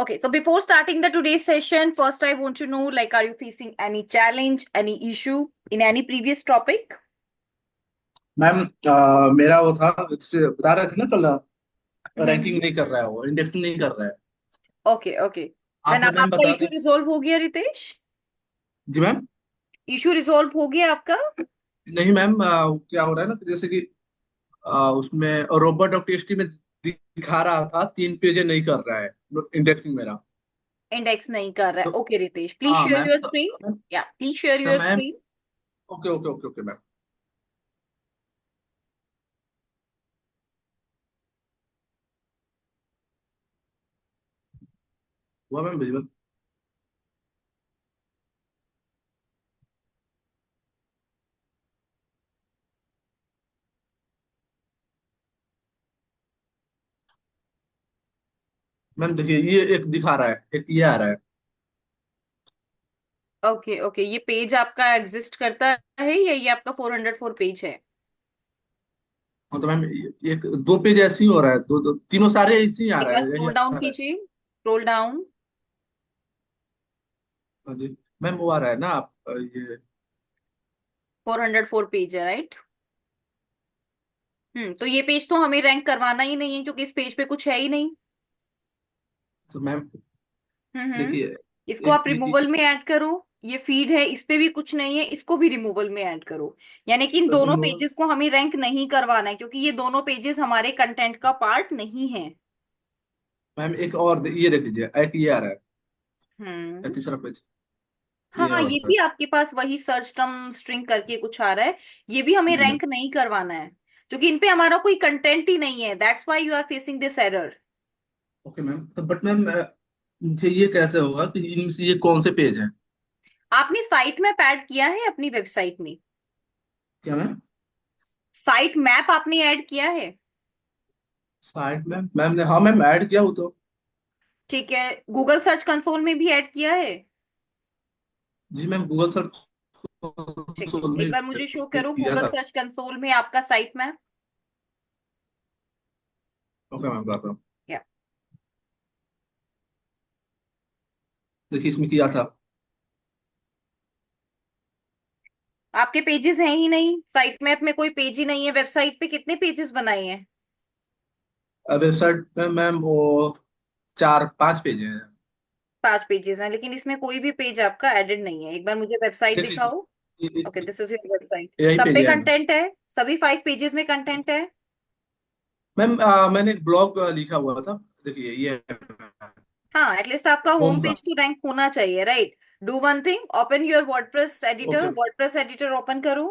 Okay, so before starting the today's session, first I want to know, like, are you facing any challenge, any issue in any previous topic? Ma'am मेरा वो था जैसे बता रहे थे ना कल। रैंकिंग हम्म। नहीं कर रहा है, वो इंडेक्सिंग नहीं कर रहा है। Okay okay. देन आपने अब मैम आपका बता इशू दें। रिजॉल्व हो गया रितेश? जी मैम। इशू रिजॉल्व हो गया आपका? नहीं मैम, क्या हो रहा है ना, जैसे कि उसमें रोबोट डॉट टीएक्सटी में दिखा रहा था 3 पेज नहीं कर रहा है इंडेक्सिंग मेरा। इंडेक्स नहीं कर रहा है? तो ओके रितेश, प्लीज हाँ शेयर मैम, योर तो स्क्रीन। मैम या प्लीज शेयर तो your ma'am screen. Okay okay okay okay ma'am. हुआ मैम विजुअल। मैम देखिए, ये एक दिखा रहा है, एक ये आ रहा है। ओके ओके, ये पेज आपका एग्जिस्ट करता है या ये आपका 404 पेज है? हाँ तो मैम एक 2 पेज ऐसे ही हो रहा है, दो, दो तीनों सारे ऐसे ही आ एक रहा बार है, यही स्क्रॉल आ डाउन रहा है। कीजिए, स्क्रॉल डाउन। हाँ जी मैम, वो आ रहा है ना आप ये। 404 पेज है, राइट? तो ये पेज तो हमें रैंक करवाना ही नहीं है क्योंकि इस पेज पे कुछ है ही नहीं। तो मैम हम्म। देखिए, इसको एक आप रिमूवल में ऐड करो। ये फीड है, इस पे भी कुछ नहीं है, इसको भी रिमूवल में ऐड करो। यानी कि इन दोनों रिमूवल। पेजेस को हमें रैंक नहीं करवाना है क्योंकि ये दोनों पेजेस हमारे कंटेंट का पार्ट नहीं है। मैम एक और ये देख लीजिए, एक ये आ रहा है, हम्म। तीसरा पेज। ये हाँ, ये और भी आपके पास वही सर्च टर्म स्ट्रिंग करके कुछ आ रहा है। ये भी हमें जी मैम। रैंक नहीं करवाना है क्योंकि इन पे हमारा कोई कंटेंट ही नहीं है। That's why you are facing this error. Okay ma'am, तो बट मैम मुझे ये कैसे होगा कि इनमें से ये कौन से पेज है? आपने साइट मैप ऐड किया है अपनी वेबसाइट में? क्या मैम? साइट मैप आपने ऐड किया है? साइड मैम, मैम ने, हाँ मैम ऐड किया वो तो। ठीक है, गूगल सर्च कंसोल में भी ऐड किया है? जी मैम, गूगल सर्च ठीक है, कंसोल एक में बार मुझे शो करो किया गूगल था। सर्च कंसोल में आपका साइट मैप। ओके मैम, बताता हूँ। या देखिए इसमें किया था। आपके पेजेस हैं ही नहीं, साइट मैप में कोई पेज ही नहीं है। वेबसाइट पे कितने पेजेस बनाए हैं? वेबसाइट में मैम वो 4-5 पेज है। 5 पेजेस हैं, लेकिन इसमें कोई भी पेज आपका एडेड नहीं है। एक बार मुझे वेबसाइट देख लीजिए, दिखाओ। Okay, this is your website. यही सब पेज पे है मैम। कंटेंट है? सभी 5 पेजेस में कंटेंट है? मैम मैंने एक ब्लॉग लिखा हुआ था, देखिए ये हाँ, एटलीस्ट आपका होम होम का। पेज तो रैंक होना चाहिए, right? Do one thing, open your WordPress editor. Okay WordPress editor open करो।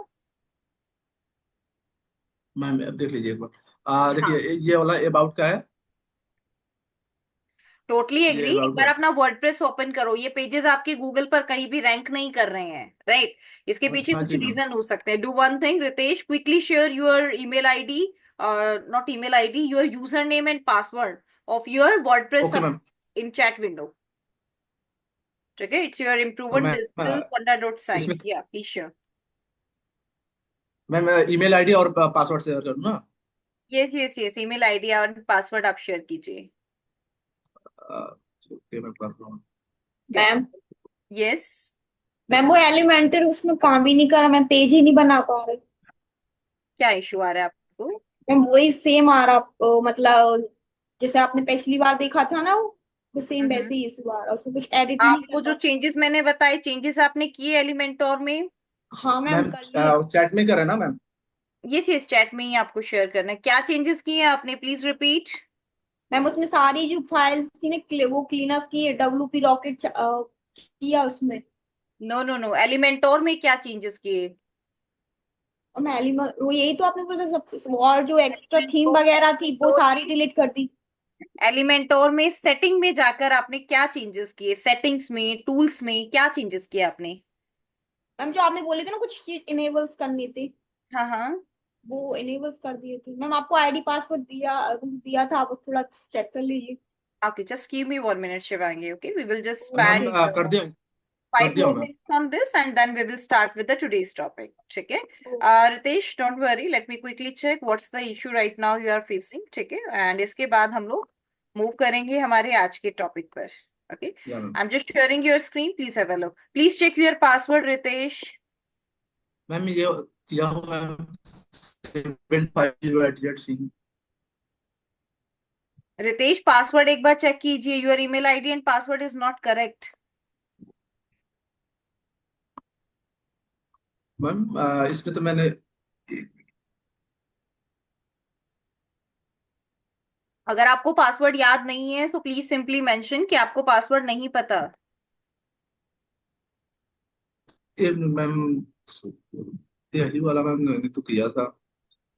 मैम, अब देख लीजिए एक बार। हाँ, देखिए ये वाला अबाउट का है। टोटली ये एग्री। एक अबाउट का बार है। अपना वर्डप्रेस ओपन करो। ये पेजेस आपके गूगल पर कहीं भी रैंक नहीं कर रहे हैं, राइट? इसके हाँ पीछे हाँ कुछ जी मैम। रीजन हो सकते हैं। Do one thing Ritesh, quickly share your email ID, not email ID, your user name and password of your WordPress okay ma'am. In chat window. ठीक है, इट्स योर तो इम्प्रूवन मैम डिजिटल फंडा डॉट इसमें site. या please share. Ma'am email ID और password share करूँ ना? Yes yes yes, email ID और पासवर्ड आप शेयर कीजिए। ओके मैं कर रहा हूँ। Yeah ma'am yes. मैम वो एलिमेंटर उसमें काम ही नहीं कर रहा, मैं पेज ही नहीं बना पा रही। क्या इशू आ रहा है आपको? मैम वही सेम आ रहा, मतलब जैसे आपने पिछली बार देखा था ना, वो सेम वैसे ही इशू आ रहा, उसमें कुछ एडिट ही नहीं कर आपको जो पा। चेंजेस मैंने बताए, चेंजेस आपने किए एलिमेंटोर में? हाँ मैम मैम कर लिए। चैट में करें ना मैम? ये चैट में ही आपको शेयर करना है। क्या चेंजेस किए हैं आपने, प्लीज रिपीट। मैम उसमें सारी जो फाइल्स थी ना, वो क्लीन अप की, WP रॉकेट किया उसमें। नो नो नो, एलिमेंटोर में क्या चेंजेस किए? और मैं एलिमेंट, वो यही तो आपने बोला सब, और जो एक्स्ट्रा थीम एलिमेंटोर वगैरह थी वो सारी डिलीट कर दी। एलिमेंटोर में सेटिंग में जाकर आपने क्या चेंजेस किए? सेटिंग्स में, टूल्स में क्या चेंजेस किए आपने? मैम जो आपने बोले थे ना कुछ चीज इनेबल्स करनी थी, हाँ हाँ। वो इनेबल्स कर दिए थे। मैम आपको आईडी पासवर्ड दिया दिया था, आप थोड़ा चेक कर लीजिए। Okay, just give me 1 minute Shivangi. Okay, we will just ma'am spend कर दिया, कर 5 दिया more हूँ ma'am. minutes on this and then we will start with the today's topic. ठीक है? Ritesh, don't worry, let me quickly check what's the issue right now you are facing. ठीक है, and इसके बाद हम लोग मूव करेंगे हमारे आज के टॉपिक पर. Okay. Yeah ma'am. I am just sharing your screen, please have a look. Please check your password Ritesh. Ma'am ये किया हूँ मैम. 750 रितेश, पासवर्ड एक बार चेक कीजिए. Your email ID and password is not correct. Ma'am इसमें तो मैंने. अगर आपको पासवर्ड याद नहीं है तो प्लीज सिंपली मेंशन कि आपको पासवर्ड नहीं पता. ये मैम यही वाला मैम मैंने तो किया था.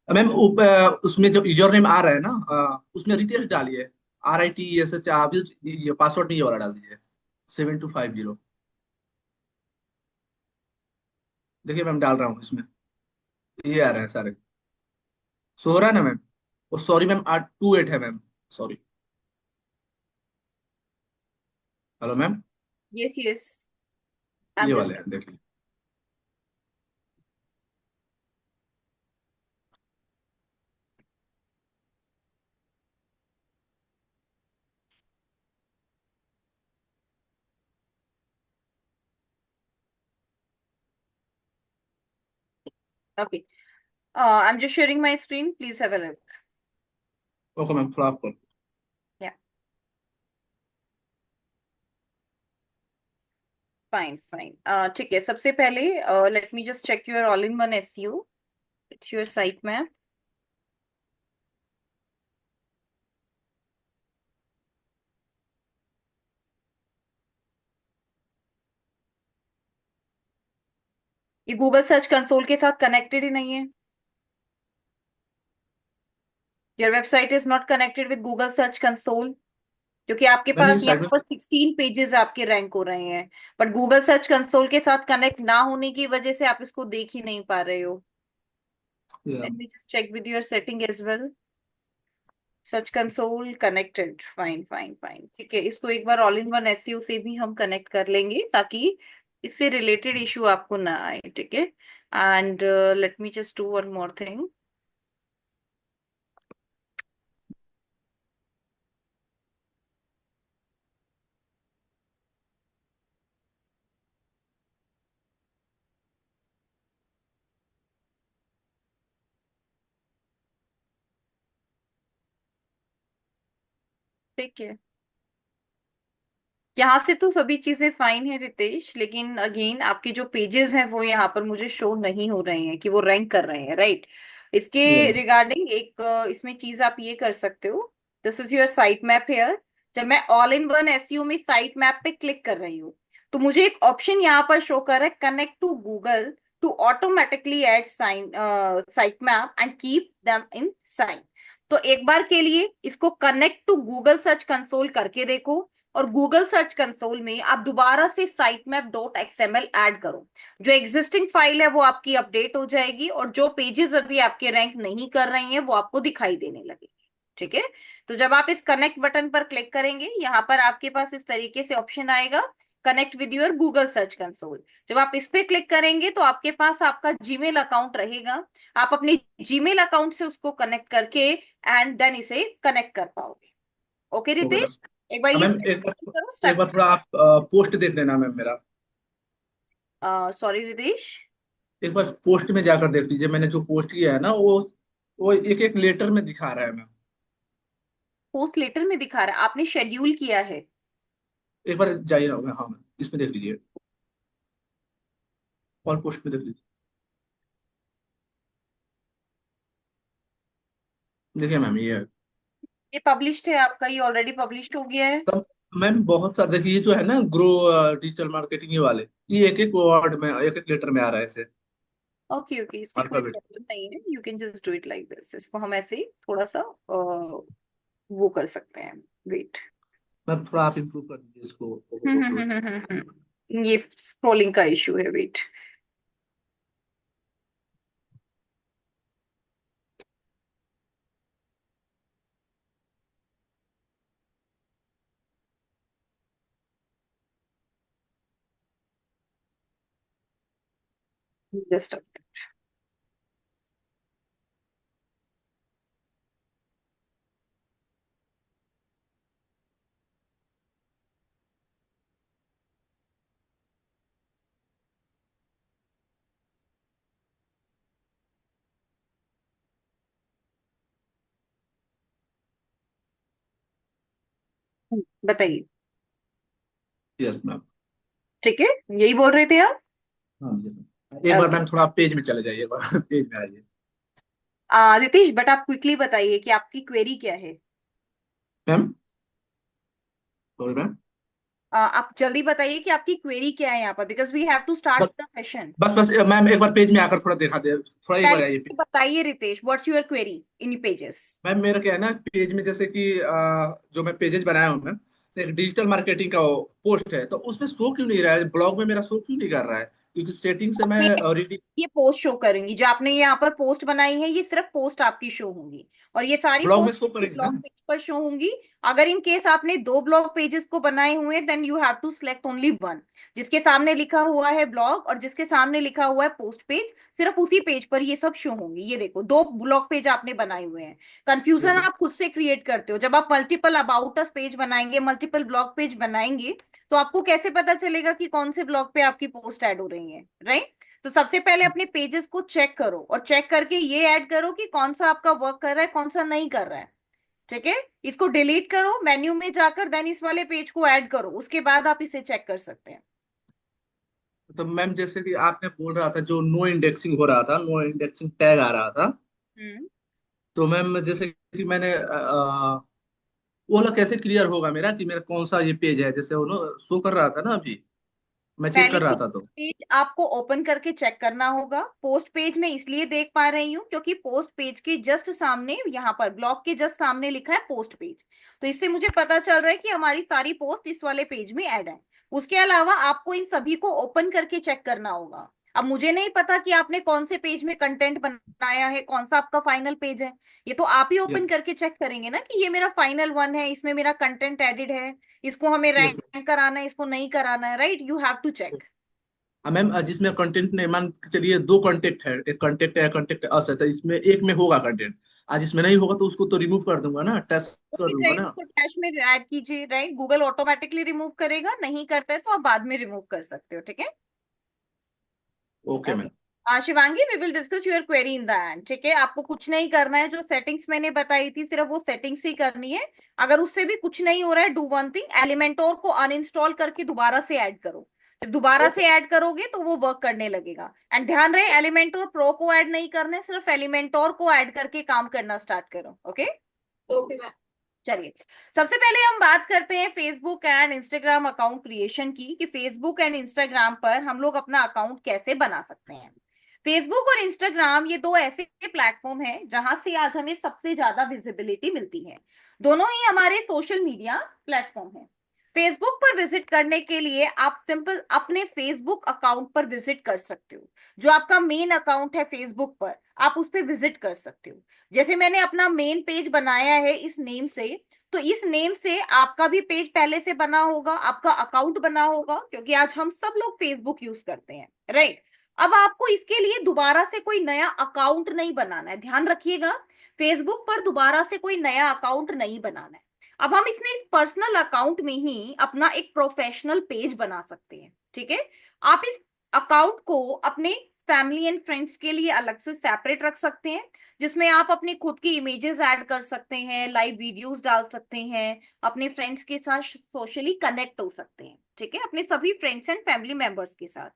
मैम उसमें जो यूजर नेम आ रहा है ना, उसमें रितेश डालिए. RITESH. आप ये पासवर्ड नहीं, ये वाला डाल दीजिए. 7250. देखिए मैम, डाल रहा हूँ इसमें. ये आ रहा है सारे. सो हो रहा है ना मैम? ओ सॉरी मैम, 828 है ma'am. Sorry. Hello ma'am. Yes yes. I am ये वाले जस्ट. हैं, देख लीजिए. Okay. I am just sharing my screen, please have a look. Okay ma'am, थोड़ा आप कर. या. Fine fine. ठीक है. सबसे पहले let me just check your all in one SEO. It's your site map. ये गूगल सर्च कंसोल के साथ कनेक्टेड ही नहीं है. Your website is not connected with Google search console. क्योंकि आपके मैम ये पास साइड यहाँ में. पर 16 पेजेस आपके रैंक हो रहे हैं. बट गूगल सर्च कंसोल के साथ कनेक्ट ना होने की वजह से आप इसको देख ही नहीं पा रहे हो. Yeah. Let me just check with your setting as well. Search console connected. Fine fine fine. ठीक है. इसको एक बार ऑल इन वन एसईओ से भी हम कनेक्ट कर लेंगे ताकि इससे रिलेटेड इशू आपको ना आए. ठीक है. And let me just do one more thing. ठीक है. यहाँ से तो सभी चीजें फाइन है रितेश, लेकिन अगेन आपके जो पेजेस हैं वो यहाँ पर मुझे शो नहीं हो रहे हैं कि वो रैंक कर रहे हैं. राइट. या इसके मैम. रिगार्डिंग एक इसमें चीज आप ये कर सकते हो. This is your site map here. जब मैं ऑल इन वन एसईओ में साइट मैप पे क्लिक कर रही हूँ तो मुझे एक ऑप्शन यहाँ पर शो कर रहा है, connect to Google to automatically add sync site map and keep them in sync. तो एक बार के लिए इसको connect to Google search console करके देखो. और गूगल सर्च कंसोल में आप दोबारा से sitemap.xml ऐड करो. जो एग्जिस्टिंग फाइल है वो आपकी अपडेट हो जाएगी और जो पेजेस अभी आपके रैंक नहीं कर रही हैं वो आपको दिखाई देने लगेगी. ठीक है. तो जब आप इस कनेक्ट बटन पर क्लिक करेंगे यहाँ पर आपके पास इस तरीके से ऑप्शन आएगा, connect with your Google search console. जब आप इस पे क्लिक करेंगे तो आपके पास आपका जीमेल अकाउंट रहेगा. आप अपने जीमेल अकाउंट से उसको कनेक्ट करके एंड देन इसे कनेक्ट कर पाओगे. Okay okay ma'am. रितेश. एक बार ये मैम करो एक स्टार्ट. बार थोड़ा आप पोस्ट देख लेना मैम मेरा. सॉरी रितेश. एक बार पोस्ट में जाकर देख लीजिए. मैंने जो पोस्ट किया है ना, वो एक एक लेटर में दिखा रहा है मैम. पोस्ट लेटर में दिखा रहा है, आपने शेड्यूल किया है. एक बार जाइए ना. हाँ मैम, इसमें देख लीजिए. और पोस्ट में देख लीजिए. देखिए मैम, ये है. ये पब्लिश्ड है आपका, ये ऑलरेडी पब्लिश्ड हो गया है. सब. मैम बहुत सारे देखिए, ये जो है ना ग्रो डिजिटल मार्केटिंग, ये वाले, ये एक एक वर्ड में, एक एक लेटर में आ रहा है ऐसे. Okay okay. इसकी कोई अल्फाबेट. प्रॉब्लम नहीं है. You can just do it like this. इसको हम ऐसे ही थोड़ा सा वो कर सकते हैं. वेट. मैम थोड़ा आप इम्प्रूव कर दीजिए इसको. ओके. ये स्क्रोलिंग का इशू है. वेट. जस्ट. बताइए। Yes ma'am. ठीक है, यही बोल रहे थे आप? हाँ yes, मैम। एक बार ओके। मैम थोड़ा पेज में चले जाइए, एक बार पेज में आ जाइए। रितेश, बट आप क्विकली बताइए कि आपकी क्वेरी क्या है। Ma'am, sorry ma'am. आप जल्दी बताइए कि आपकी क्वेरी क्या है यहाँ पर, because we have to start बस द सेशन। बस मैम, एक बार पेज में आकर थोड़ा दिखा दे, थोड़ा एक बार आइए। पहले बताइए Ritesh, what's your query in pages. Ma'am मेरा क्या है ना, पेज में जैसे कि जो मैं पेजेस बनाया हूँ मैम, तो एक डिजिटल मार्केटिंग का पोस्ट है, तो उसमें शो क्यों नहीं रहा है, ब्लॉग में मेरा शो क्यों नहीं कर रहा है, क्योंकि सेटिंग से मैं में रीडिंग। ये पोस्ट शो करेंगी जो आपने यहाँ पर पोस्ट बनाई है, ये सिर्फ पोस्ट आपकी शो होंगी, और ये सारी ब्लॉग में पोस्ट शो करेंगे ब्लॉग ना। पेज पर शो होंगी। अगर इन केस आपने दो ब्लॉग पेजेस को बनाए हुए हैं, then you have to select only one, जिसके सामने लिखा हुआ है ब्लॉग और जिसके सामने लिखा हुआ है पोस्ट पेज। सिर्फ उसी पेज पर ये सब शो होंगी। ये देखो, दो ब्लॉग पेज आपने बनाए हुए हैं। कंफ्यूजन यस आप खुद से क्रिएट करते हो। जब आप मल्टीपल अबाउट अस पेज बनाएंगे, मल्टीपल ब्लॉग पेज बनाएंगे, तो आपको कैसे पता चलेगा कि कौन से ब्लॉग पे आपकी पोस्ट ऐड हो रही है, राइट? तो सबसे पहले अपने पेजेस को चेक करो, और चेक करके ये ऐड करो कि कौन सा आपका वर्क कर रहा है, कौन सा नहीं कर रहा है। ठीक है, इसको डिलीट करो मेन्यू में जाकर, देन इस वाले पेज को ऐड करो, उसके बाद आप इसे चेक कर सकते हैं। तो मैम जैसे कि आपने बोल रहा था, जो नो इंडेक्सिंग हो रहा था, नो इंडेक्सिंग टैग आ रहा था, हम्म। तो मैम जैसे कि मैंने वो वाला कैसे क्लियर होगा मेरा कि मेरा कौन सा ये पेज है, जैसे वो शो कर रहा था ना अभी, मैं चेक पहले कर रहा तो था तो। पेज आपको ओपन करके चेक करना होगा। पोस्ट पेज में इसलिए देख पा रही हूँ क्योंकि पोस्ट पेज के जस्ट सामने, यहाँ पर ब्लॉग के जस्ट सामने लिखा है पोस्ट पेज। तो इससे मुझे पता चल रहा है कि हमारी सारी पोस्ट इस वाले पेज में ऐड है। उसके अलावा आपको इन सभी को ओपन करके चेक करना होगा। अब मुझे नहीं पता कि आपने कौन से पेज में कंटेंट बनाया है, कौन सा आपका फाइनल पेज है। ये तो आप ही यस। ओपन करके चेक करेंगे ना कि ये मेरा फाइनल वन है, इसमें मेरा कंटेंट एडिड है, इसको हमें यस रैंक कराना है, इसको नहीं कराना है, right? You have to check. Ma'am. हाँ मैम, जिसमें कंटेंट नहीं, मान के चलिए दो कंटेंट है, एक कंटेंट है, कंटेंट अस है, तो इसमें एक में होगा कंटेंट, आज इसमें नहीं होगा तो उसको तो रिमूव कर दूंगा ना, टेस्ट कर दूंगा राइट, ना। उसको ट्रैश में ऐड कीजिए, राइट? गूगल ऑटोमेटिकली रिमूव करेगा, नहीं करता है तो आप बाद में रिमूव कर सकते हो। ठीक है। Okay okay. Ma'am. Shivangi, we will discuss your query in the end. ठीक है, आपको कुछ नहीं करना है, जो सेटिंग्स मैंने बताई थी सिर्फ वो सेटिंग्स ही करनी है। अगर उससे भी कुछ नहीं हो रहा है, डू वन थिंग, एलिमेंटोर को अनइंस्टॉल करके दोबारा से ऐड करो। जब दोबारा ओके। से ऐड करोगे तो वो वर्क करने लगेगा। एंड ध्यान रहे, एलिमेंटोर प्रो को ऐड नहीं करना है, सिर्फ एलिमेंटोर को ऐड करके काम करना स्टार्ट करो। ओके। Okay ma'am. चलिए, सबसे पहले हम बात करते हैं Facebook and Instagram account creation की, कि फेसबुक एंड इंस्टाग्राम पर हम लोग अपना अकाउंट कैसे बना सकते हैं। फेसबुक और इंस्टाग्राम ये दो ऐसे प्लेटफॉर्म हैं जहां से आज हमें सबसे ज्यादा विजिबिलिटी मिलती है। दोनों ही हमारे सोशल मीडिया प्लेटफॉर्म हैं। फेसबुक पर विजिट करने के लिए आप सिंपल अपने फेसबुक अकाउंट पर विजिट कर सकते हो। जो आपका मेन अकाउंट है फेसबुक पर, आप उस पर विजिट कर सकते हो। जैसे मैंने अपना मेन पेज बनाया है इस नेम से, तो इस नेम से आपका भी पेज पहले से बना होगा, आपका अकाउंट बना होगा, क्योंकि आज हम सब लोग फेसबुक यूज करते हैं, राइट? अब आपको इसके लिए दोबारा से कोई नया अकाउंट नहीं बनाना है, ध्यान रखिएगा। फेसबुक पर दोबारा से कोई नया अकाउंट नहीं बनाना है। अब हम इसने इस पर्सनल अकाउंट में ही अपना एक प्रोफेशनल पेज बना सकते हैं। ठीक है, आप इस अकाउंट को अपने फैमिली एंड फ्रेंड्स के लिए अलग से सेपरेट रख सकते हैं, जिसमें आप अपनी खुद की इमेजेस ऐड कर सकते हैं, लाइव वीडियोस डाल सकते हैं, अपने फ्रेंड्स के साथ सोशली कनेक्ट हो सकते हैं। ठीक है, अपने सभी फ्रेंड्स एंड फैमिली मेंबर्स के साथ।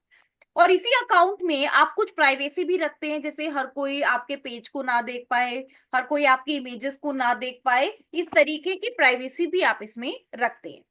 और इसी अकाउंट में आप कुछ प्राइवेसी भी रखते हैं, जैसे हर कोई आपके पेज को ना देख पाए, हर कोई आपकी इमेजेस को ना देख पाए, इस तरीके की प्राइवेसी भी आप इसमें रखते हैं।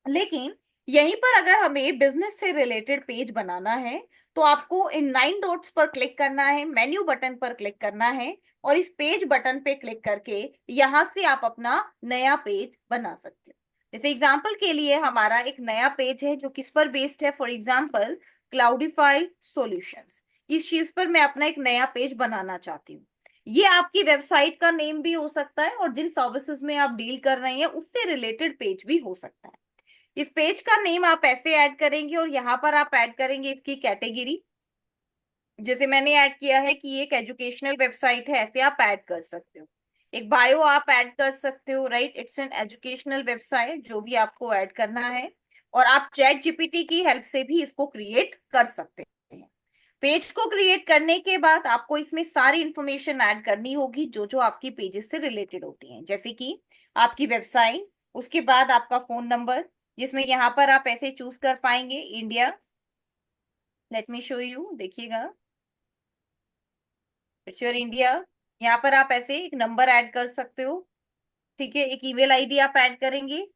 लेकिन यहीं पर अगर हमें बिजनेस से रिलेटेड पेज बनाना है, तो आपको इन 9 डॉट्स पर क्लिक करना है, मेन्यू बटन पर क्लिक करना है, और इस पेज बटन पे क्लिक करके यहां से आप अपना नया पेज बना सकते हो। जैसे एग्जांपल के लिए हमारा एक नया पेज है जो किस पर बेस्ड है, फॉर एग्जांपल क्लाउडिफाई सॉल्यूशंस। इस चीज पर मैं अपना एक नया पेज बनाना चाहती हूँ। ये आपकी वेबसाइट का नेम भी हो सकता है, और जिन सर्विसेज में आप डील कर रहे हैं उससे रिलेटेड पेज भी हो सकता है। इस पेज का नेम आप ऐसे ऐड करेंगे, और यहाँ पर आप ऐड करेंगे इसकी कैटेगरी। जैसे मैंने ऐड किया है कि ये एक एजुकेशनल वेबसाइट है, ऐसे आप ऐड कर सकते हो। एक बायो आप ऐड कर सकते हो, right? It's an educational website, जो भी आपको ऐड करना है। और आप चैट जीपीटी की हेल्प से भी इसको क्रिएट कर सकते हैं। पेज को क्रिएट करने के बाद आपको इसमें सारी इंफॉर्मेशन ऐड करनी होगी जो जो आपकी पेजेस से रिलेटेड होती हैं, जैसे कि आपकी वेबसाइट, उसके बाद आपका फोन नंबर, जिसमें यहाँ पर आप ऐसे चूज कर पाएंगे India. Let me show you, देखिएगा, इट्स योर इंडिया। यहाँ पर आप ऐसे एक नंबर ऐड कर सकते हो। ठीक है, एक ईमेल आईडी आप ऐड करेंगे,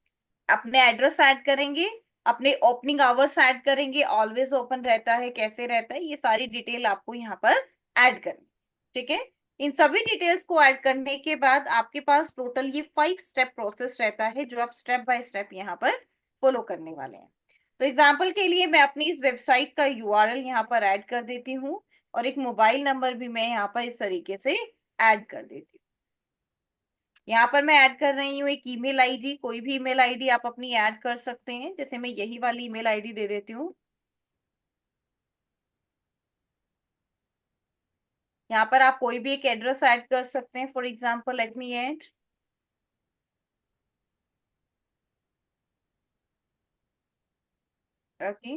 अपने एड्रेस ऐड करेंगे, अपने ओपनिंग आवर्स ऐड करेंगे, ऑलवेज ओपन रहता है, कैसे रहता है, ये सारी डिटेल आपको यहाँ पर ऐड करनी। ठीक है, इन सभी डिटेल्स को ऐड करने के बाद आपके पास टोटल ये 5 स्टेप प्रोसेस रहता है, जो आप स्टेप बाय स्टेप यहाँ पर फॉलो करने वाले हैं। तो एग्जाम्पल के लिए मैं अपनी इस वेबसाइट का यूआरएल यहाँ पर ऐड कर देती हूँ, और एक मोबाइल नंबर भी मैं यहाँ पर इस तरीके से ऐड कर देती हूँ। यहाँ पर मैं ऐड कर रही हूँ एक ईमेल आईडी, कोई भी ईमेल आईडी आप अपनी ऐड कर सकते हैं, जैसे मैं यही वाली ईमेल आईडी दे देती हूँ। यहाँ पर आप कोई भी एक एड्रेस ऐड कर सकते हैं, for example let me add, okay,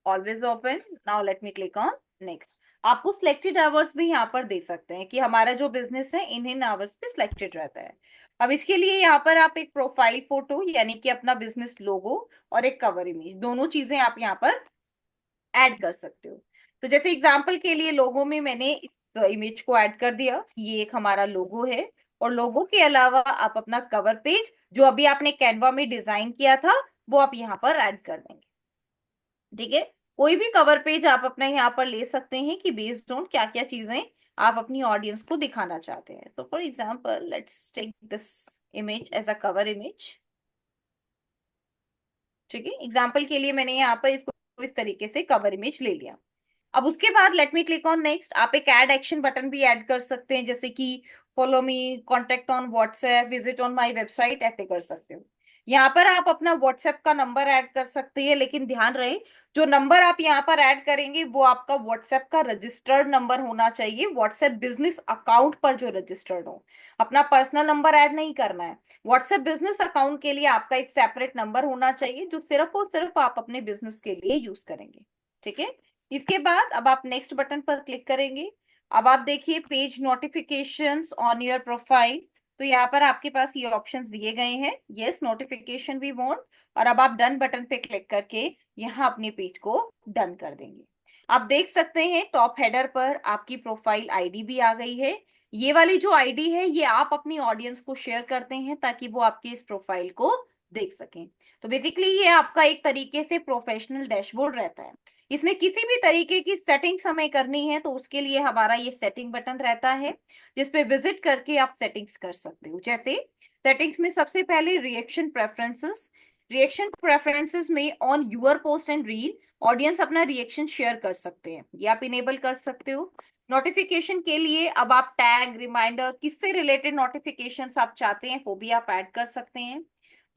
always open. Now let me click on next. आपको सिलेक्टेड आवर्स भी यहाँ पर दे सकते हैं कि हमारा जो बिजनेस है इन आवर्स पे सिलेक्टेड रहता है। अब इसके लिए यहाँ पर आप एक प्रोफाइल फोटो यानी कि अपना बिजनेस लोगो और एक कवर इमेज, दोनों चीजें आप यहाँ पर ऐड कर सकते हो। तो जैसे एग्जांपल के लिए लोगो में मैंने इस इमेज को ऐड कर दिया, ये एक हमारा लोगो है। और लोगो के अलावा आप अपना कवर पेज जो अभी आपने कैनवा में डिजाइन किया था वो आप यहाँ पर ऐड कर देंगे। ठीक है, कोई भी कवर पेज आप अपना यहाँ पर ले सकते हैं कि बेस्ड ऑन क्या क्या चीजें आप अपनी ऑडियंस को दिखाना चाहते हैं। तो for example let's take this image as a cover image. ठीक है, एग्जाम्पल के लिए मैंने यहाँ पर इसको इस तरीके से कवर इमेज ले लिया। अब उसके बाद late me click on next. आप एक ऐड एक्शन बटन भी ऐड कर सकते हैं, जैसे कि follow me, contact on WhatsApp, visit on my website, ऐसे कर सकते हो। यहाँ पर आप अपना व्हाट्सएप का नंबर ऐड कर सकते हैं, लेकिन ध्यान रहे जो नंबर आप यहाँ पर ऐड करेंगे वो आपका व्हाट्सएप का रजिस्टर्ड नंबर होना चाहिए, व्हाट्सएप बिजनेस अकाउंट पर जो रजिस्टर्ड हो। अपना पर्सनल नंबर ऐड नहीं करना है। व्हाट्सएप बिजनेस अकाउंट के लिए आपका एक सेपरेट नंबर होना चाहिए, जो सिर्फ और सिर्फ आप अपने बिजनेस के लिए यूज करेंगे। ठीक है, इसके बाद अब आप नेक्स्ट बटन पर क्लिक करेंगे। अब आप देखिए page notifications on your profile, तो यहाँ पर आपके पास ये ऑप्शंस दिए गए हैं, यस नोटिफिकेशन वी वांट। और अब आप डन बटन पे क्लिक करके यहाँ अपने पेज को डन कर देंगे। आप देख सकते हैं टॉप हेडर पर आपकी प्रोफाइल आईडी भी आ गई है। ये वाली जो आईडी है ये आप अपनी ऑडियंस को शेयर करते हैं ताकि वो आपके इस प्रोफाइल को देख सकें। तो बेसिकली ये आपका एक तरीके से प्रोफेशनल डैशबोर्ड रहता है। इसमें किसी भी तरीके की सेटिंग्स हमें करनी है तो उसके लिए हमारा ये सेटिंग बटन रहता है, जिसपे विजिट करके आप सेटिंग्स कर सकते हो। जैसे सेटिंग्स में सबसे पहले रिएक्शन प्रेफरेंसेस, रिएक्शन प्रेफरेंसेस में on your post and reel audience अपना रिएक्शन शेयर कर सकते हैं, ये आप इनेबल कर सकते हो। नोटिफिकेशन के लिए अब आप टैग, रिमाइंडर, किससे रिलेटेड नोटिफिकेशंस आप चाहते हैं वो भी आप ऐड कर सकते हैं।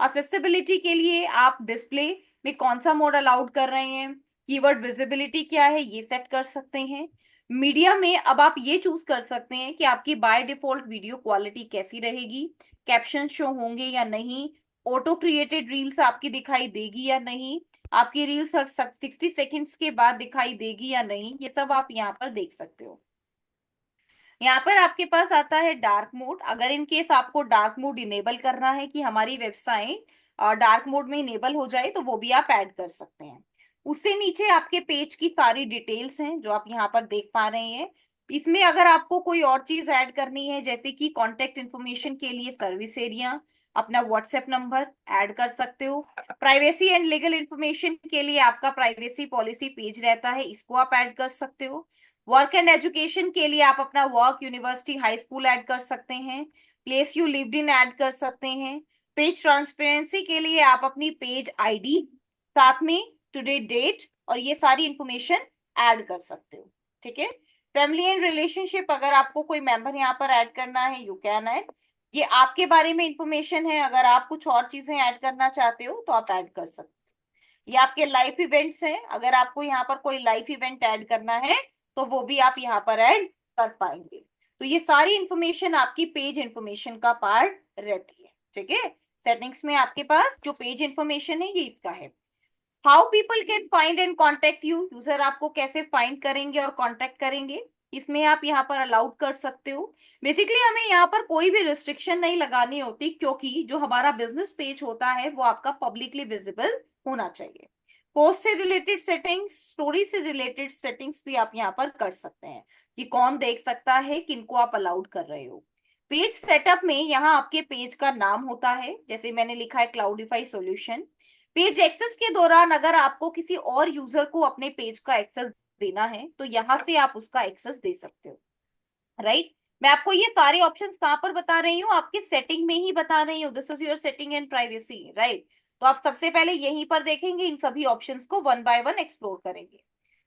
असेसिबिलिटी के लिए आप डिस्प्ले में कौन सा मोड अलाउड कर रहे हैं, कीवर्ड विजिबिलिटी क्या है ये सेट कर सकते हैं। मीडिया में अब आप ये चूज कर सकते हैं कि आपकी बाय डिफॉल्ट वीडियो क्वालिटी कैसी रहेगी, कैप्शन शो होंगे या नहीं, ऑटो क्रिएटेड रील्स आपकी दिखाई देगी या नहीं, आपकी रील्स 60 सेकेंड्स के बाद दिखाई देगी या नहीं, ये सब आप यहाँ पर देख सकते हो। यहाँ पर आपके पास आता है डार्क मोड। अगर इन केस आपको डार्क मोड इनेबल करना है कि हमारी वेबसाइट डार्क मोड में इनेबल हो जाए तो वो भी आप ऐड कर सकते हैं। उससे नीचे आपके पेज की सारी डिटेल्स हैं जो आप यहाँ पर देख पा रहे हैं। इसमें अगर आपको कोई और चीज ऐड करनी है जैसे कि कॉन्टेक्ट इन्फॉर्मेशन के लिए सर्विस एरिया, अपना व्हाट्सएप नंबर ऐड कर सकते हो। प्राइवेसी एंड लीगल इन्फॉर्मेशन के लिए आपका प्राइवेसी पॉलिसी पेज रहता है, इसको आप ऐड कर सकते हो। वर्क एंड एजुकेशन के लिए आप अपना work, university, high school add कर सकते हैं। Place you lived in add कर सकते हैं। पेज ट्रांसपेरेंसी के लिए आप अपनी पेज आईडी, साथ में टुडे डेट और ये सारी इंफॉर्मेशन ऐड कर सकते हो। ठीक है, फैमिली एंड रिलेशनशिप अगर आपको कोई मेंबर यहाँ पर ऐड करना है यू कैन ऐड, ये आपके बारे में इंफॉर्मेशन है, अगर आप कुछ और चीजें ऐड करना चाहते हो तो आप ऐड कर सकते हो। ये आपके लाइफ इवेंट्स हैं, अगर आपको यहाँ पर कोई लाइफ इवेंट ऐड करना है तो वो भी आप यहाँ पर ऐड कर पाएंगे। तो ये सारी इंफॉर्मेशन आपकी पेज इंफॉर्मेशन का पार्ट रहती है। ठीक है, सेटिंग्स में आपके पास जो पेज इंफॉर्मेशन है ये इसका है। How people can find and contact you, user आपको कैसे फाइंड करेंगे और कॉन्टेक्ट करेंगे। इसमें आप यहाँ पर अलाउड कर सकते हो। बेसिकली हमें यहाँ पर कोई भी रिस्ट्रिक्शन नहीं लगानी होती, क्योंकि जो हमारा बिजनेस पेज होता है वो आपका पब्लिकली विजिबल होना चाहिए। पोस्ट से रिलेटेड सेटिंग्स, स्टोरी से रिलेटेड सेटिंग्स भी आप यहाँ पर कर सकते हैं कि कौन देख सकता है, किनको आप अलाउड कर रहे हो। पेज सेटअप में यहाँ आपके पेज का नाम होता है, जैसे मैंने लिखा है क्लाउडिफाई सॉल्यूशन। पेज एक्सेस के दौरान अगर आपको किसी और यूजर को अपने पेज का एक्सेस देना है तो यहां से आप उसका एक्सेस दे सकते हो, राइट। मैं आपको ये सारे ऑप्शंस कहां पर बता रही हूँ, आपके सेटिंग में ही बता रही हूँ। This is your setting and privacy, right. तो आप सबसे पहले यहीं पर देखेंगे, इन सभी ऑप्शंस को वन बाय वन एक्सप्लोर करेंगे।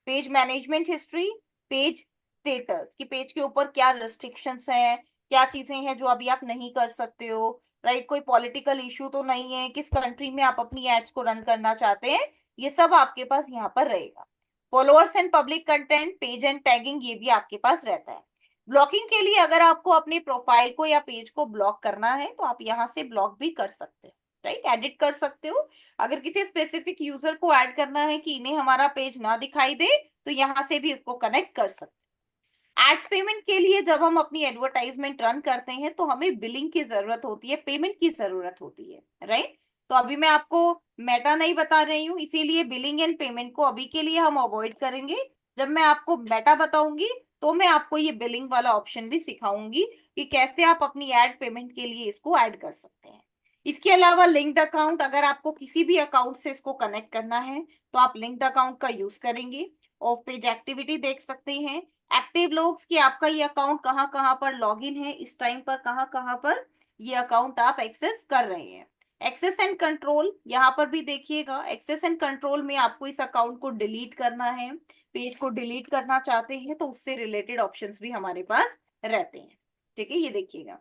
Page management history, page status कि पेज के ऊपर क्या रिस्ट्रिक्शंस हैं, क्या चीजें हैं जो अभी आप नहीं कर सकते हो, राइट। कोई पॉलिटिकल इशू तो नहीं है, किस कंट्री में आप अपनी एड्स को रन करना चाहते हैं, ये सब आपके पास यहाँ पर रहेगा। Followers and public content, page and tagging, ये भी आपके पास रहता है। ब्लॉकिंग के लिए अगर आपको अपने प्रोफाइल को या पेज को ब्लॉक करना है तो आप यहाँ से ब्लॉक भी कर सकते हैं, राइट, एडिट कर सकते हो। अगर किसी स्पेसिफिक यूजर को ऐड करना है कि इन्हें हमारा पेज ना दिखाई दे, तो यहाँ से भी इसको कनेक्ट कर सकते हैं। एड्स पेमेंट के लिए जब हम अपनी एडवर्टाइजमेंट रन करते हैं तो हमें बिलिंग की जरूरत होती है, पेमेंट की जरूरत होती है, राइट। तो अभी मैं आपको मेटा नहीं बता रही हूँ, इसीलिए बिलिंग एंड पेमेंट को अभी के लिए हम अवॉइड करेंगे। जब मैं आपको मेटा बताऊंगी तो मैं आपको ये बिलिंग वाला ऑप्शन भी सिखाऊंगी कि कैसे आप अपनी एड पेमेंट के लिए इसको ऐड कर सकते हैं। इसके अलावा लिंक्ड अकाउंट, अगर आपको किसी भी अकाउंट से इसको कनेक्ट करना है तो आप लिंक्ड अकाउंट का यूज करेंगे। ऑफ पेज एक्टिविटी देख सकते हैं, एक्टिव लोग्स कि आपका ये अकाउंट कहाँ कहाँ पर लॉगिन है, इस टाइम पर कहाँ कहाँ पर ये अकाउंट आप एक्सेस कर रहे हैं। एक्सेस एंड कंट्रोल, यहाँ पर भी देखिएगा, एक्सेस एंड कंट्रोल में आपको इस अकाउंट को डिलीट करना है, पेज को डिलीट करना चाहते हैं तो उससे रिलेटेड ऑप्शंस भी हमारे पास रहते हैं, ठीक है, ये देखिएगा।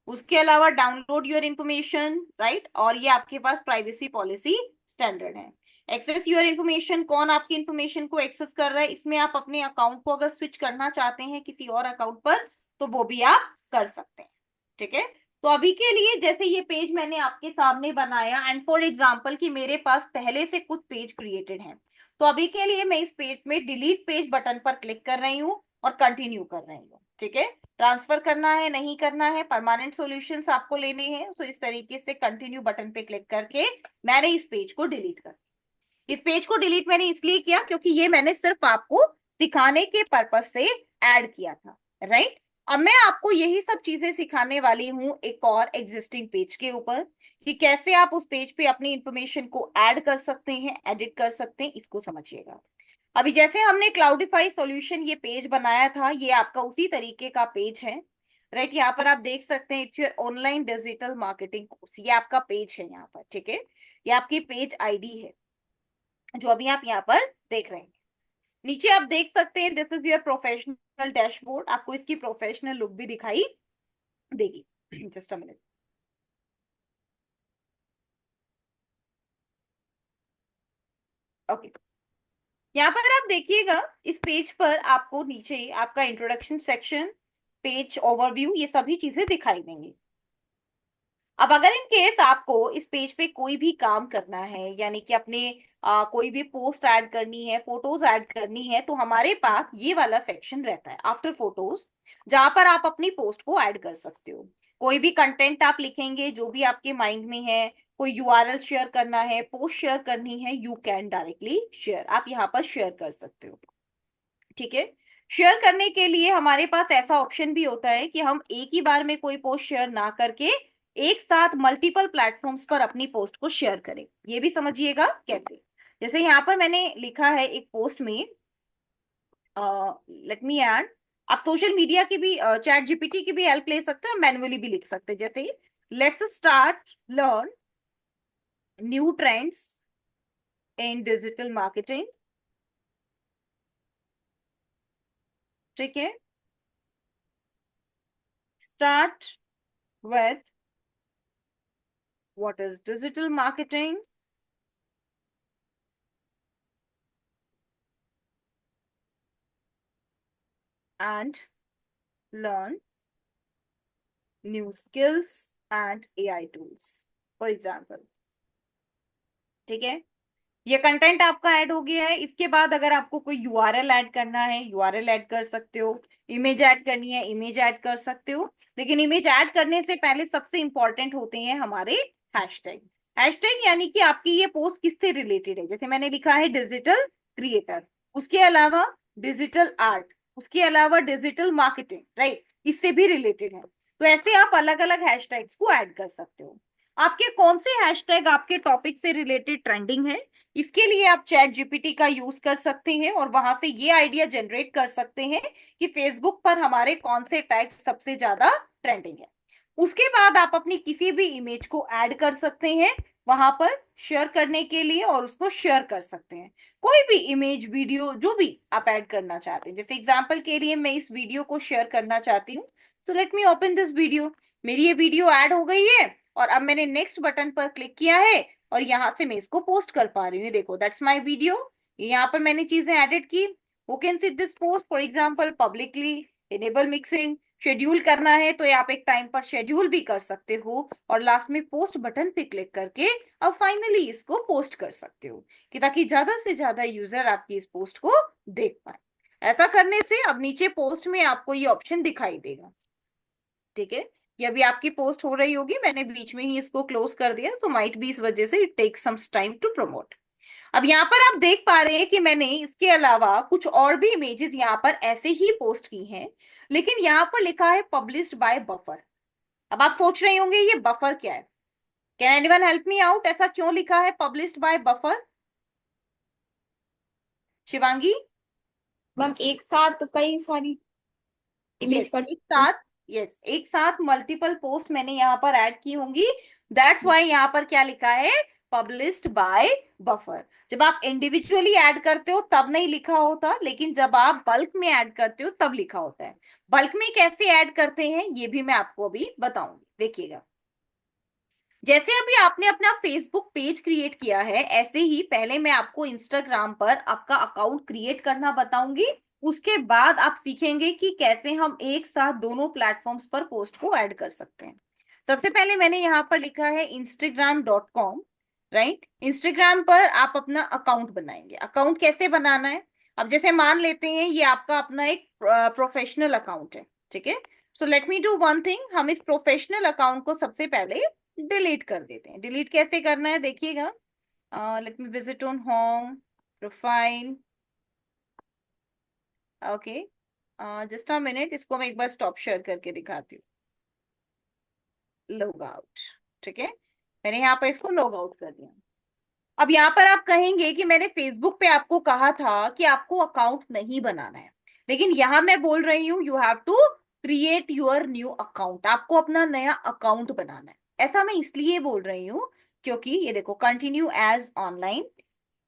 उसके अलावा डाउनलोड योर इंफॉर्मेशन, राइट, और ये आपके पास प्राइवेसी पॉलिसी स्टैंडर्ड है। एक्सेस योर इंफॉर्मेशन, कौन आपकी इंफॉर्मेशन को एक्सेस कर रहा है, इसमें आप अपने अकाउंट को अगर स्विच करना चाहते हैं किसी और अकाउंट पर तो वो भी आप कर सकते हैं, ठीक है। तो अभी के लिए जैसे ये पेज मैंने आपके सामने बनाया, एंड फॉर एग्जाम्पल कि मेरे पास पहले से कुछ पेज क्रिएटेड हैं, तो अभी के लिए मैं इस पेज में डिलीट पेज बटन पर क्लिक कर रही हूँ और कंटिन्यू कर रही हूँ, ठीक है। ट्रांसफर करना है नहीं करना है, परमानेंट सॉल्यूशंस आपको लेने हैं, तो इस तरीके से कंटिन्यू बटन पे क्लिक करके मैंने इस पेज को डिलीट कर, इस पेज को डिलीट मैंने इसलिए किया क्योंकि ये मैंने सिर्फ आपको सिखाने के पर्पज से ऐड किया था, राइट। अब मैं आपको यही सब चीजें सिखाने वाली हूँ एक और एग्जिस्टिंग पेज के ऊपर कि कैसे आप उस पेज पे अपनी इंफॉर्मेशन को ऐड कर सकते हैं, एडिट कर सकते हैं, इसको समझिएगा। अभी जैसे हमने क्लाउडिफाई सॉल्यूशन ये पेज बनाया था, ये आपका उसी तरीके का पेज है, राइट। यहाँ पर आप देख सकते हैं it's your online digital marketing course, ये आपका पेज है यहाँ पर, ठीक है। ये आपकी पेज आईडी है जो अभी आप यहाँ पर देख रहे हैं। नीचे आप देख सकते हैं this is your professional dashboard, आपको इसकी प्रोफेशनल लुक भी दिखाई देगी। Just a minute. ओके, यहाँ पर आप देखिएगा, इस पेज पर आपको नीचे आपका इंट्रोडक्शन सेक्शन, पेज ओवरव्यू, ये सभी चीजें दिखाई देंगी। अब अगर इन केस आपको इस पेज पे कोई भी काम करना है, यानी कि अपने कोई भी पोस्ट ऐड करनी है, फोटोज ऐड करनी है, तो हमारे पास ये वाला सेक्शन रहता है आफ्टर फोटोज, जहां पर आप अपनी पोस्ट को ऐड कर सकते हो। कोई भी कंटेंट आप लिखेंगे जो भी आपके माइंड में है, कोई यूआरएल शेयर करना है, पोस्ट शेयर करनी है, यू कैन डायरेक्टली शेयर, आप यहाँ पर शेयर कर सकते हो, ठीक है। शेयर करने के लिए हमारे पास ऐसा ऑप्शन भी होता है कि हम एक ही बार में कोई पोस्ट शेयर ना करके एक साथ मल्टीपल प्लेटफॉर्म्स पर अपनी पोस्ट को शेयर करें, ये भी समझिएगा कैसे। जैसे यहाँ पर मैंने लिखा है एक पोस्ट में, लेट मी ऐड, आप सोशल मीडिया की भी, चैट जीपीटी की भी हेल्प ले सकते हो, मैन्युअली भी लिख सकते हैं। जैसे let's start learn new trends in digital marketing, ठीक है। Start with what is digital marketing and learn new skills and AI tools, for example, ठीक है। ये कंटेंट आपका ऐड हो गया है। इसके बाद अगर आपको कोई यूआरएल ऐड करना है, यूआरएल ऐड कर सकते हो। इमेज ऐड करनी है, इमेज ऐड कर सकते हो। लेकिन इमेज ऐड करने से पहले सबसे इंपॉर्टेंट होते हैं हमारे हैशटैग। हैशटैग यानी कि आपकी ये पोस्ट किससे रिलेटेड है। जैसे मैंने लिखा है डिजिटल क्रिएटर, उसके अलावा डिजिटल आर्ट, उसके अलावा डिजिटल मार्केटिंग, राइट, इससे भी रिलेटेड है। तो ऐसे आप अलग अलग हैशटैग्स को ऐड कर सकते हो। आपके कौन से हैशटैग आपके टॉपिक से रिलेटेड ट्रेंडिंग है, इसके लिए आप चैट जीपीटी का यूज कर सकते हैं और वहां से ये आइडिया जनरेट कर सकते हैं कि फेसबुक पर हमारे कौन से टैग सबसे ज्यादा ट्रेंडिंग है। उसके बाद आप अपनी किसी भी इमेज को ऐड कर सकते हैं वहां पर शेयर करने के लिए, और उसको शेयर कर सकते हैं। कोई भी इमेज, वीडियो, जो भी आप ऐड करना चाहते हैं। जैसे एग्जांपल के लिए मैं इस वीडियो को शेयर करना चाहती हूँ, तो let me open this video. मेरी ये वीडियो ऐड हो गई है और अब मैंने नेक्स्ट बटन पर क्लिक किया है और यहां से मैं इसको पोस्ट कर पा रही हूँ। देखो, दैट्स माय वीडियो। यहाँ पर मैंने चीजें एडिट की। Who can see this post, for example publicly, enable mixing, schedule करना है तो आप एक टाइम पर शेड्यूल भी कर सकते हो और लास्ट में पोस्ट बटन पे क्लिक करके अब फाइनली इसको पोस्ट कर सकते हो, कि ताकि ज्यादा से ज्यादा यूजर आपकी इस पोस्ट को देख पाए। ऐसा करने से अब नीचे पोस्ट में आपको ये ऑप्शन दिखाई देगा। ठीक है, ये अभी आपकी पोस्ट हो रही होगी, मैंने बीच में ही इसको क्लोज कर दिया, तो माइट भी इस वजह से it takes some time to promote. अब यहाँ पर आप देख पा रहे हैं कि मैंने इसके अलावा कुछ और भी इमेजेस यहाँ पर ऐसे ही पोस्ट की हैं, लेकिन यहाँ पर लिखा है पब्लिश्ड बाय बफर। अब आप सोच रहे होंगे ये बफर क्या है। Can anyone help me out, ऐसा क्यों लिखा है published by buffer? Shivangi? Ma'am एक साथ कई सारी इमेज यस, कर एक सकते हैं। साथ, यस, एक साथ मल्टीपल पोस्ट मैंने यहाँ पर ऐड की होंगी। दैट्स वाई यहाँ पर क्या लिखा है, पब्लिश्ड बाय बफर। जब आप इंडिविजुअली ऐड करते हो तब नहीं लिखा होता, लेकिन जब आप बल्क में ऐड करते हो तब लिखा होता है। बल्क में कैसे ऐड करते हैं ये भी मैं आपको अभी बताऊंगी, देखिएगा। जैसे अभी आपने अपना फेसबुक पेज क्रिएट किया है, ऐसे ही पहले मैं आपको इंस्टाग्राम पर आपका अकाउंट क्रिएट करना बताऊंगी। उसके बाद आप सीखेंगे कि कैसे हम एक साथ दोनों प्लेटफॉर्म्स पर पोस्ट को ऐड कर सकते हैं। सबसे पहले मैंने यहाँ पर लिखा है instagram.com, राइट। इंस्टाग्राम पर आप अपना अकाउंट बनाएंगे। अकाउंट कैसे बनाना है, अब जैसे मान लेते हैं ये आपका अपना एक प्रोफेशनल अकाउंट है, ठीक है। सो let me do one thing, हम इस प्रोफेशनल अकाउंट को सबसे पहले डिलीट कर देते हैं। डिलीट कैसे करना है देखिएगा। Let me visit on home, profile, okay. Just a minute, इसको मैं एक बार स्टॉप शेयर करके दिखाती हूँ। लॉग आउट, ठीक है, मैंने यहाँ पर इसको लॉग आउट कर दिया। अब यहाँ पर आप कहेंगे कि मैंने फेसबुक पे आपको कहा था कि आपको अकाउंट नहीं बनाना है, लेकिन यहाँ मैं बोल रही हूँ you have to create your new account. आपको अपना नया अकाउंट बनाना है। ऐसा मैं इसलिए बोल रही हूँ क्योंकि ये देखो, कंटिन्यू एज ऑनलाइन,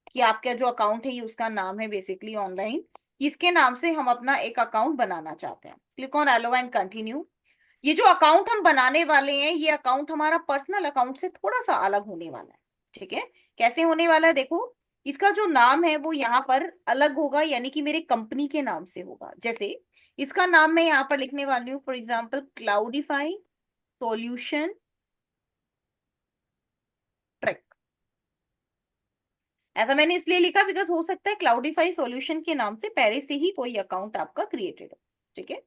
कि आपका जो अकाउंट है ये उसका नाम है बेसिकली ऑनलाइन। इसके नाम से हम अपना एक अकाउंट बनाना चाहते हैं। Click on allow and continue. ये जो अकाउंट हम बनाने वाले हैं, ये अकाउंट हमारा पर्सनल अकाउंट से थोड़ा सा अलग होने वाला है, ठीक है। कैसे होने वाला है देखो, इसका जो नाम है वो यहाँ पर अलग होगा, यानी कि मेरे कंपनी के नाम से होगा। जैसे इसका नाम मैं यहाँ पर लिखने वाली हूँ, फॉर एग्जाम्पल क्लाउडिफाई सॉल्यूशन ट्रैक। ऐसा मैंने इसलिए लिखा बिकॉज हो सकता है क्लाउडिफाई सॉल्यूशन के नाम से पहले से ही कोई अकाउंट आपका क्रिएटेड हो, ठीक है।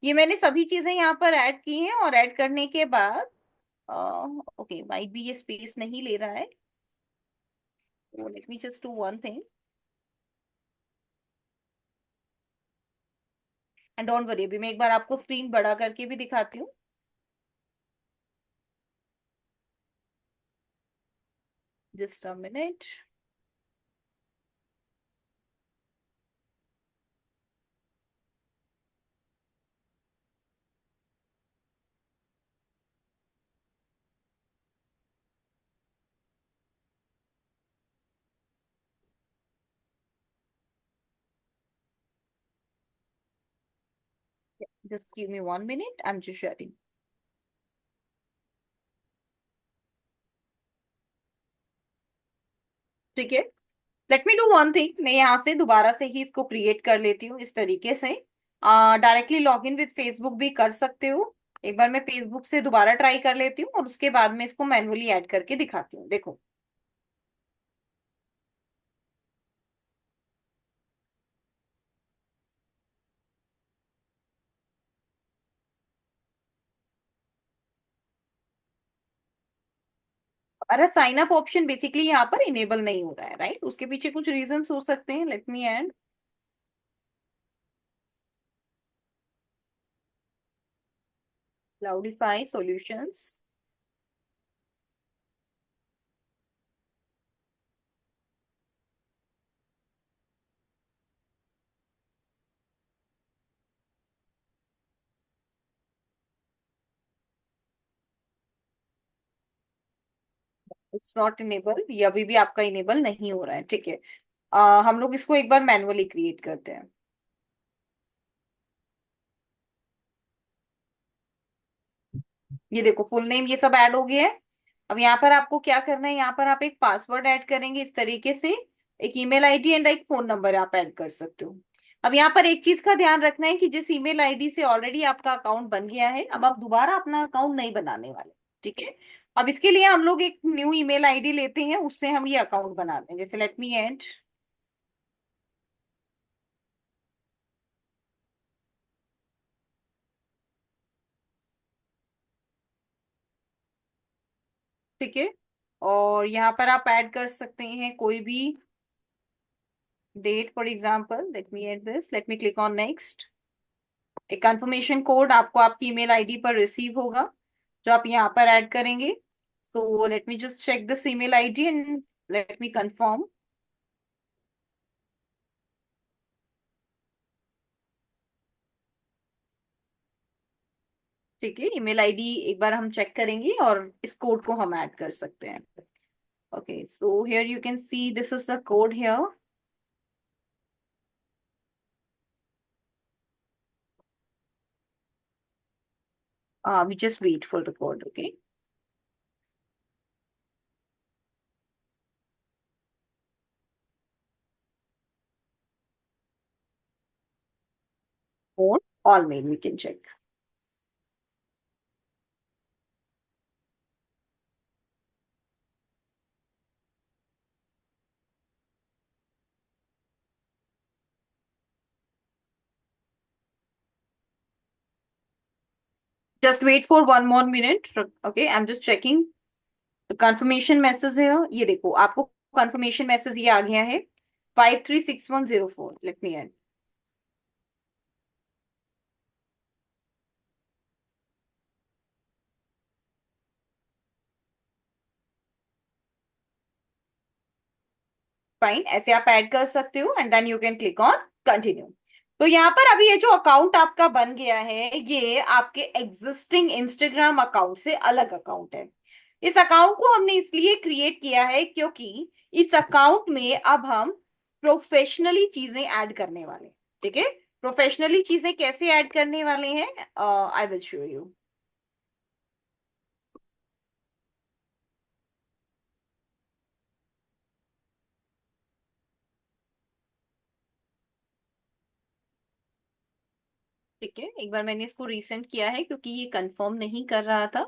ये मैंने सभी चीजें यहाँ पर ऐड की हैं, और ऐड करने के बाद ओके, माइट भी ये स्पेस नहीं ले रहा है, तो let me just do one thing and don't worry. अभी मैं एक बार आपको स्क्रीन बड़ा करके भी दिखाती हूँ। Just a minute. Just give me 1 minute, I am just sharing. ठीक है, let me do one thing, मैं यहाँ से दोबारा से ही इसको क्रिएट कर लेती हूँ इस तरीके से। Directly log in with Facebook भी कर सकते हो। एक बार मैं फेसबुक से दोबारा ट्राई कर लेती हूँ और उसके बाद में इसको मैन्युअली ऐड करके दिखाती हूँ। देखो, अरे साइन अप ऑप्शन बेसिकली यहाँ पर इनेबल नहीं हो रहा है, राइट? उसके पीछे कुछ रीजंस हो सकते हैं, let me add. Cloudify solutions. It's not enable, ये अभी भी आपका इनेबल नहीं हो रहा है, ठीक है। हम लोग इसको एक बार मैनुअली क्रिएट करते हैं। ये देखो फुल नेम ये सब ऐड हो गया है। अब यहाँ पर आपको क्या करना है, यहाँ पर आप एक पासवर्ड ऐड करेंगे इस तरीके से। एक ईमेल आईडी एंड एक फोन नंबर आप ऐड कर सकते हो। अब यहाँ पर एक चीज का ध्यान रखना है कि जिस ईमेल आईडी से ऑलरेडी आपका अकाउंट बन गया है, अब आप दोबारा अपना अकाउंट नहीं बनाने वाले, ठीक है। अब इसके लिए हम लोग एक न्यू ईमेल आईडी लेते हैं, उससे हम ये अकाउंट बनाते हैं। जैसे लेट मी ऐड। ठीक है। और यहाँ पर आप ऐड कर सकते हैं कोई भी date, for example let me add this, let me click on next. एक कंफर्मेशन कोड आपको आपकी ईमेल आईडी पर रिसीव होगा, जो आप यहाँ पर ऐड करेंगे। So let me just check this email ID and let me confirm. ठीक है, ईमेल आईडी एक बार हम चेक करेंगे और इस कोड को हम ऐड कर सकते हैं। Okay, so here you can see this is the code here. We just wait for the code, okay? Phone, all mail, we can check. Just wait for 1 more minute. Okay, I'm just checking the confirmation message है। ये देखो आपको confirmation message ये आ गया है, 536104। Let me add। Fine, ऐसे आप add कर सकते हो and then you can click on continue. तो यहाँ पर अभी ये जो अकाउंट आपका बन गया है, ये आपके एग्जिस्टिंग इंस्टाग्राम अकाउंट से अलग अकाउंट है। इस अकाउंट को हमने इसलिए क्रिएट किया है क्योंकि इस अकाउंट में अब हम प्रोफेशनली चीजें ऐड करने वाले हैं, ठीक है। प्रोफेशनली चीजें कैसे ऐड करने वाले हैं, आई विल शो यू। ठीक है, एक बार मैंने इसको रीसेंड किया है क्योंकि ये कंफर्म नहीं कर रहा था।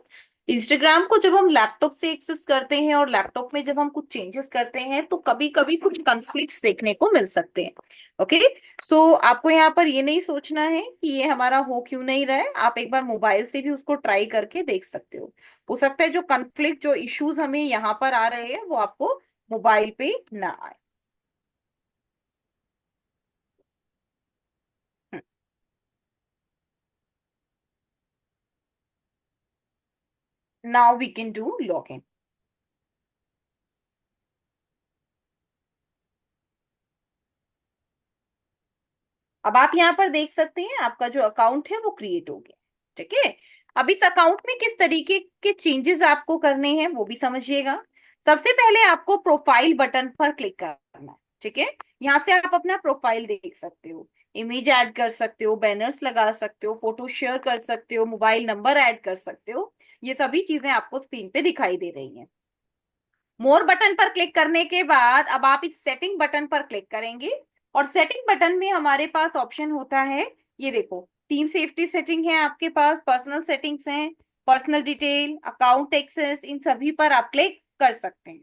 इंस्टाग्राम को जब हम लैपटॉप से एक्सेस करते हैं और लैपटॉप में जब हम कुछ चेंजेस करते हैं तो कभी कभी कुछ कॉन्फ्लिक्ट्स देखने को मिल सकते हैं। ओके, सो आपको यहाँ पर ये नहीं सोचना है कि ये हमारा हो क्यों नहीं रहा है। आप एक बार मोबाइल से भी उसको ट्राई करके देख सकते हो सकता है जो कॉन्फ्लिक्ट, जो इश्यूज हमें यहाँ पर आ रहे हैं वो आपको मोबाइल पे ना आए। Now we can do log in. अब आप यहाँ पर देख सकते हैं आपका जो अकाउंट है वो क्रिएट हो गया, ठीक है। अब इस अकाउंट में किस तरीके के चेंजेस आपको करने हैं वो भी समझिएगा। सबसे पहले आपको प्रोफाइल बटन पर क्लिक करना है, ठीक है। यहाँ से आप अपना प्रोफाइल देख सकते हो, इमेज ऐड कर सकते हो, बैनर्स लगा सकते हो, फोटो शेयर कर सकते हो, मोबाइल नंबर ऐड कर सकते हो। ये सभी चीजें आपको स्क्रीन पे दिखाई दे रही हैं। मोर बटन पर क्लिक करने के बाद अब आप इस सेटिंग बटन पर क्लिक करेंगे और सेटिंग बटन में हमारे पास ऑप्शन होता है, ये देखो, टीम सेफ्टी सेटिंग है आपके पास, पर्सनल सेटिंग्स हैं, पर्सनल डिटेल, अकाउंट एक्सेस, इन सभी पर आप क्लिक कर सकते हैं।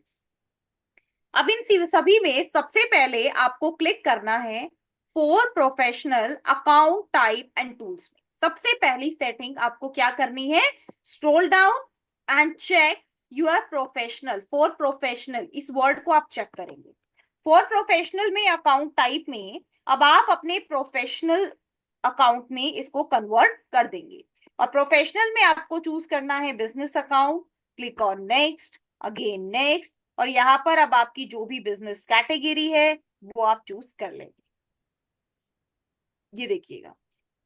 अब इन सभी में सबसे पहले आपको क्लिक करना है for professional account type and tools में। सबसे पहली सेटिंग आपको क्या करनी है, scroll down and check you are professional, for professional, इस वर्ड को आप चेक करेंगे। फॉर प्रोफेशनल में अकाउंट टाइप में अब आप अपने प्रोफेशनल अकाउंट में इसको कन्वर्ट कर देंगे। और प्रोफेशनल में आपको चूज करना है business account, click on next, again next, और यहाँ पर अब आपकी जो भी बिजनेस कैटेगरी है वो आप चूज कर लेंगे। ये देखिएगा,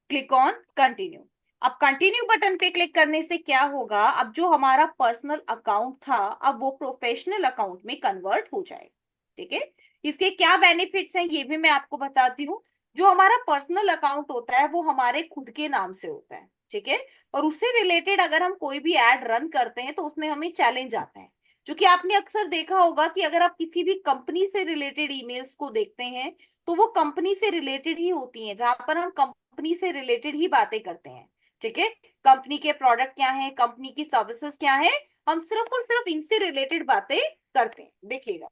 क्लिक ऑन कंटिन्यू। अब कंटिन्यू बटन पे क्लिक करने से क्या होगा, अब जो हमारा पर्सनल अकाउंट था अब वो प्रोफेशनल अकाउंट में कन्वर्ट हो जाएगा। ठीक है, इसके क्या बेनिफिट्स हैं ये भी मैं आपको बताती हूँ। जो हमारा पर्सनल अकाउंट होता है वो हमारे खुद के नाम से होता है, ठीक है, और उससे रिलेटेड अगर हम कोई भी एड रन करते हैं तो उसमें हमें चैलेंज आता है। जो कि आपने अक्सर देखा होगा कि अगर आप किसी भी कंपनी से रिलेटेड ईमेल्स को देखते हैं तो वो कंपनी से रिलेटेड ही होती हैं, जहां पर हम कंपनी से रिलेटेड ही बातें करते हैं। ठीक है, कंपनी के प्रोडक्ट क्या है, कंपनी की सर्विसेज क्या है, हम सिर्फ और सिर्फ इनसे रिलेटेड बातें करते हैं। देखिएगा,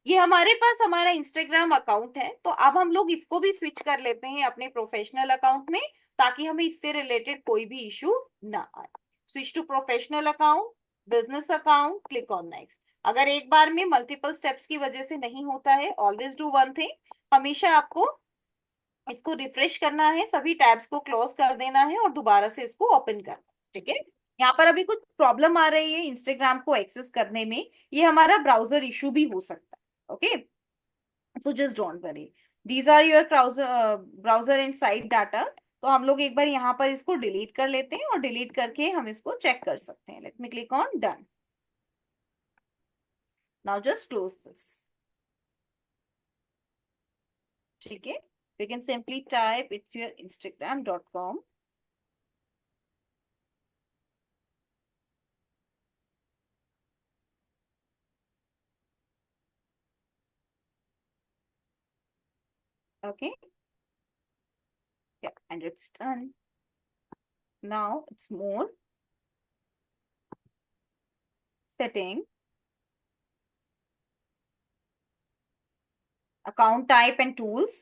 ये हमारे पास हमारा इंस्टाग्राम अकाउंट है, तो अब हम लोग इसको भी स्विच कर लेते हैं अपने प्रोफेशनल अकाउंट में, ताकि हमें इससे रिलेटेड कोई भी इशू ना आए। Switch to professional account, business account, click on next. अगर एक बार में मल्टीपल स्टेप्स की वजह से नहीं होता है, ऑलवेज डू वन थिंग, हमेशा आपको इसको रिफ्रेश करना है, सभी टैब्स को क्लोज कर देना है और दोबारा से इसको ओपन करना है। ठीक है, यहाँ पर अभी कुछ प्रॉब्लम आ रही है इंस्टाग्राम को एक्सेस करने में, ये हमारा ब्राउजर इशू भी हो सकता है। Okay, so just don't worry, these are your browser and site data. तो हम लोग एक बार यहाँ पर इसको डिलीट कर लेते हैं और डिलीट करके हम इसको चेक कर सकते हैं। Let me click on done. Now just close this. ठीक है, you can simply type it's your instagram.com. Okay, yeah, and it's done. Now it's more setting, account type and tools,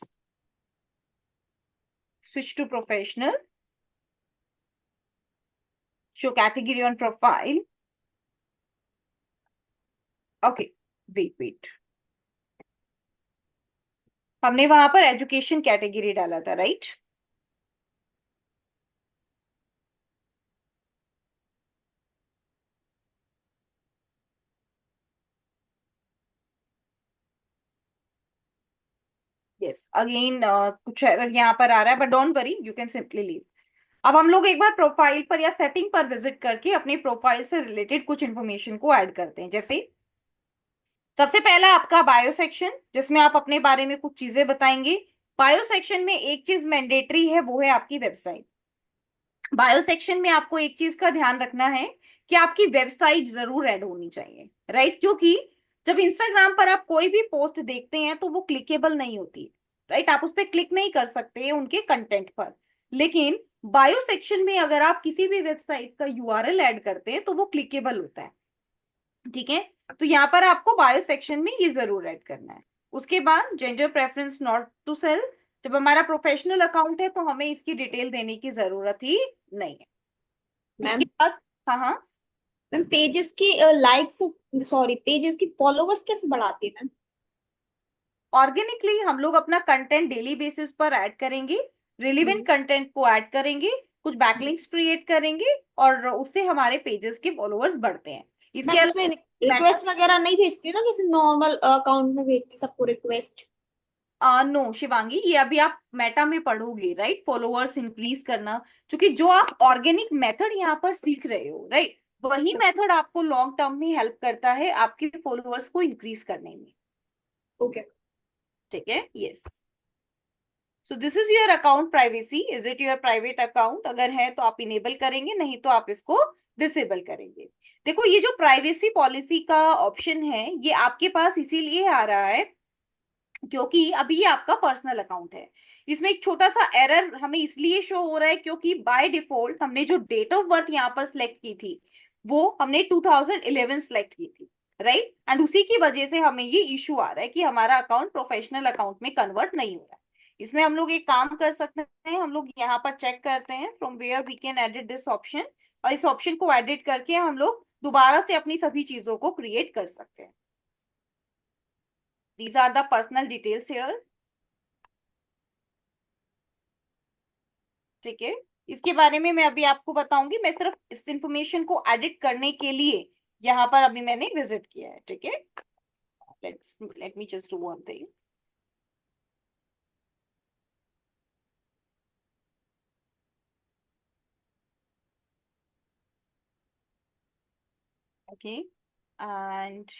switch to professional, show category on profile. Okay, wait, हमने वहां पर education category डाला था, right? Yes, again कुछ error यहाँ पर आ रहा है, but don't worry, you can simply leave. अब हम लोग एक बार प्रोफाइल पर या सेटिंग पर विजिट करके अपने प्रोफाइल से रिलेटेड कुछ इंफॉर्मेशन को ऐड करते हैं। जैसे सबसे पहला आपका बायो सेक्शन, जिसमें आप अपने बारे में कुछ चीजें बताएंगे। बायो सेक्शन में एक चीज मैंडेटरी है, वो है आपकी वेबसाइट। बायो सेक्शन में आपको एक चीज का ध्यान रखना है कि आपकी वेबसाइट जरूर ऐड होनी चाहिए, राइट? क्योंकि जब इंस्टाग्राम पर आप कोई भी पोस्ट देखते हैं तो वो क्लिकेबल नहीं होती, राइट? आप उस पर क्लिक नहीं कर सकते उनके कंटेंट पर। लेकिन बायो सेक्शन में अगर आप किसी भी वेबसाइट का यूआरएल ऐड करते हैं तो वो क्लिकेबल होता है। ठीक है, तो यहाँ पर आपको बायो सेक्शन में ये जरूर ऐड करना है। उसके बाद gender preference not to sell, जब हमारा प्रोफेशनल अकाउंट है तो हमें इसकी डिटेल देने की जरूरत ही नहीं है। मैम, उसके बाद हाँ हाँ मैम पेजेस की लाइक्स, सॉरी, पेजेस की फॉलोवर्स कैसे बढ़ाती है मैम? ऑर्गेनिकली हम लोग अपना कंटेंट डेली बेसिस पर ऐड करेंगे, रिलेवेंट कंटेंट को ऐड करेंगे, कुछ बैकलिंक्स क्रिएट करेंगे और उससे हमारे पेजेस के फॉलोअर्स बढ़ते हैं। इसके मैम उसमें अलावा रिक्वेस्ट वगैरह नहीं भेजती ना, जैसे नॉर्मल अकाउंट में भेजती सबको रिक्वेस्ट? नो शिवांगी, ये अभी आप मेटा में पढ़ोगे, राइट? फॉलोअर्स इंक्रीज करना, क्योंकि जो आप ऑर्गेनिक मेथड यहाँ पर सीख रहे हो, राइट, वही मेथड आपको लॉन्ग टर्म में हेल्प करता है आपके फॉलोअर्स को इंक्रीज करने में। ओके, ठीक है, yes. So this is your account privacy. Is it your private account? अगर है तो आप इनेबल करेंगे, नहीं तो आप इसको डिसेबल करेंगे। देखो, ये जो प्राइवेसी पॉलिसी का ऑप्शन है ये आपके पास इसीलिए आ रहा है क्योंकि अभी ये आपका पर्सनल अकाउंट है। इसमें एक छोटा सा एरर हमें इसलिए शो हो रहा है क्योंकि बाय डिफॉल्ट हमने जो डेट ऑफ बर्थ यहाँ पर सिलेक्ट की थी वो हमने 2011 सिलेक्ट की थी, राइट? एंड उसी की वजह से हमें ये इशू आ रहा है कि हमारा अकाउंट प्रोफेशनल अकाउंट में कन्वर्ट नहीं हो रहा है। इसमें हम लोग एक काम कर सकते हैं, हम लोग यहाँ पर चेक करते हैं from where we can edit this option, और इस ऑप्शन को एडिट करके हम लोग दोबारा से अपनी सभी चीजों को क्रिएट कर सकते हैं। These are the personal details here. ठीक है, इसके बारे में मैं अभी आपको बताऊंगी। मैं सिर्फ इस इंफॉर्मेशन को एडिट करने के लिए यहाँ पर अभी मैंने विजिट किया है। ठीक है, late me just do one thing. Okay, and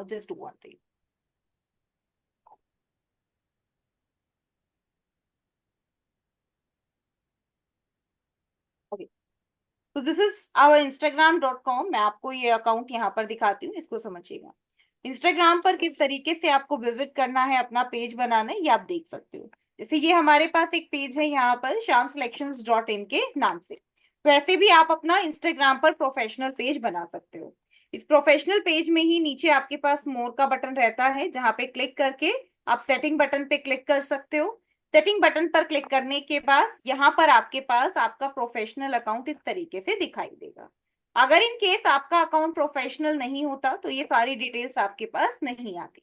just do one thing. Okay, तो दिस इज आवर instagram.com। मैं आपको ये अकाउंट यहाँ पर दिखाती हूँ, इसको समझिएगा। इंस्टाग्राम पर किस तरीके से आपको विजिट करना है, अपना पेज बनाना है, ये आप देख सकते हो। जैसे ये हमारे पास एक पेज है यहाँ पर shamselections.in के नाम से। वैसे भी आप अपना इंस्टाग्राम पर प्रोफेशनल पेज बना सकते हो। इस प्रोफेशनल पेज में ही नीचे आपके पास मोर का बटन रहता है, जहाँ पे क्लिक करके आप सेटिंग बटन पे क्लिक कर सकते हो। सेटिंग बटन पर क्लिक करने के बाद यहाँ पर आपके पास आपका प्रोफेशनल अकाउंट इस तरीके से दिखाई देगा। अगर इन केस आपका अकाउंट प्रोफेशनल नहीं होता तो ये सारी डिटेल्स आपके पास नहीं आती।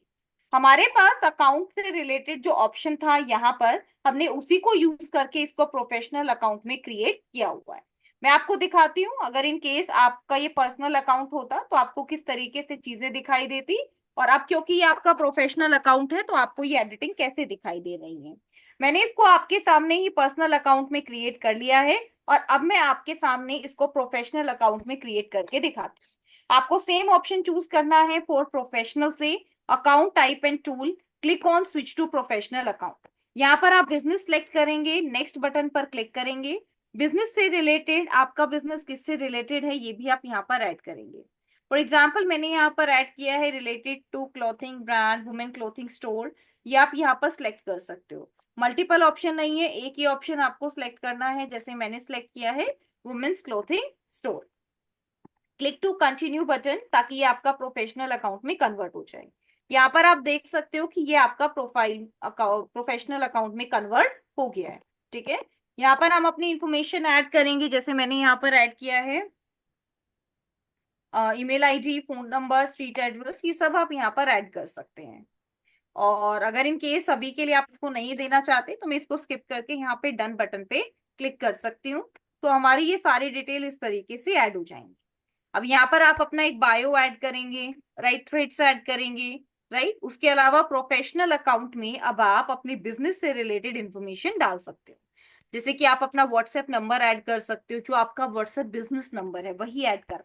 हमारे पास अकाउंट से रिलेटेड जो ऑप्शन था यहाँ पर, हमने उसी को यूज करके इसको प्रोफेशनल अकाउंट में क्रिएट किया हुआ है। मैं आपको दिखाती हूँ, अगर इन केस आपका ये पर्सनल अकाउंट होता तो आपको किस तरीके से चीजें दिखाई देती, और अब क्योंकि ये आपका प्रोफेशनल अकाउंट है तो आपको ये एडिटिंग कैसे दिखाई दे रही है। मैंने इसको आपके सामने ही पर्सनल अकाउंट में क्रिएट कर लिया है, और अब मैं आपके सामने इसको प्रोफेशनल अकाउंट में क्रिएट करके दिखाती हूँ। आपको सेम ऑप्शन चूज करना है फॉर प्रोफेशनल से, account type and tool, click on switch to professional account. यहाँ पर आप बिजनेस सेलेक्ट करेंगे, नेक्स्ट बटन पर क्लिक करेंगे। बिजनेस से रिलेटेड, आपका बिजनेस किससे रिलेटेड है ये भी आप यहाँ पर ऐड करेंगे। फॉर एग्जाम्पल मैंने यहाँ पर ऐड किया है related to clothing brand, women clothing store. ये आप यहाँ पर सिलेक्ट कर सकते हो। मल्टीपल ऑप्शन नहीं है, एक ही ऑप्शन आपको सिलेक्ट करना है। जैसे मैंने सिलेक्ट किया है women's clothing store. Click to continue button, ताकि ये आपका प्रोफेशनल अकाउंट में कन्वर्ट हो जाए। यहाँ पर आप देख सकते हो कि ये आपका प्रोफेशनल अकाउंट में कन्वर्ट हो गया है। ठीक है, यहाँ पर हम अपनी इंफॉर्मेशन ऐड करेंगे। जैसे मैंने यहाँ पर ऐड किया है email ID, phone number, street address, ये सब आप यहाँ पर ऐड कर सकते हैं। और अगर इन केस सभी के लिए आप इसको नहीं देना चाहते तो मैं इसको स्किप करके यहाँ पे डन बटन पे क्लिक कर सकती हूँ। तो हमारी ये सारी डिटेल इस तरीके से ऐड हो जाएंगी। अब यहाँ पर आप अपना एक बायो ऐड करेंगे, राइट थ्रेड्स ऐड करेंगे, राइट। उसके अलावा प्रोफेशनल अकाउंट में अब आप अपने बिजनेस से रिलेटेड इंफॉर्मेशन डाल सकते हो। जैसे कि आप अपना व्हाट्सएप नंबर ऐड कर सकते हो, जो आपका व्हाट्सएप बिजनेस नंबर है वही ऐड कर,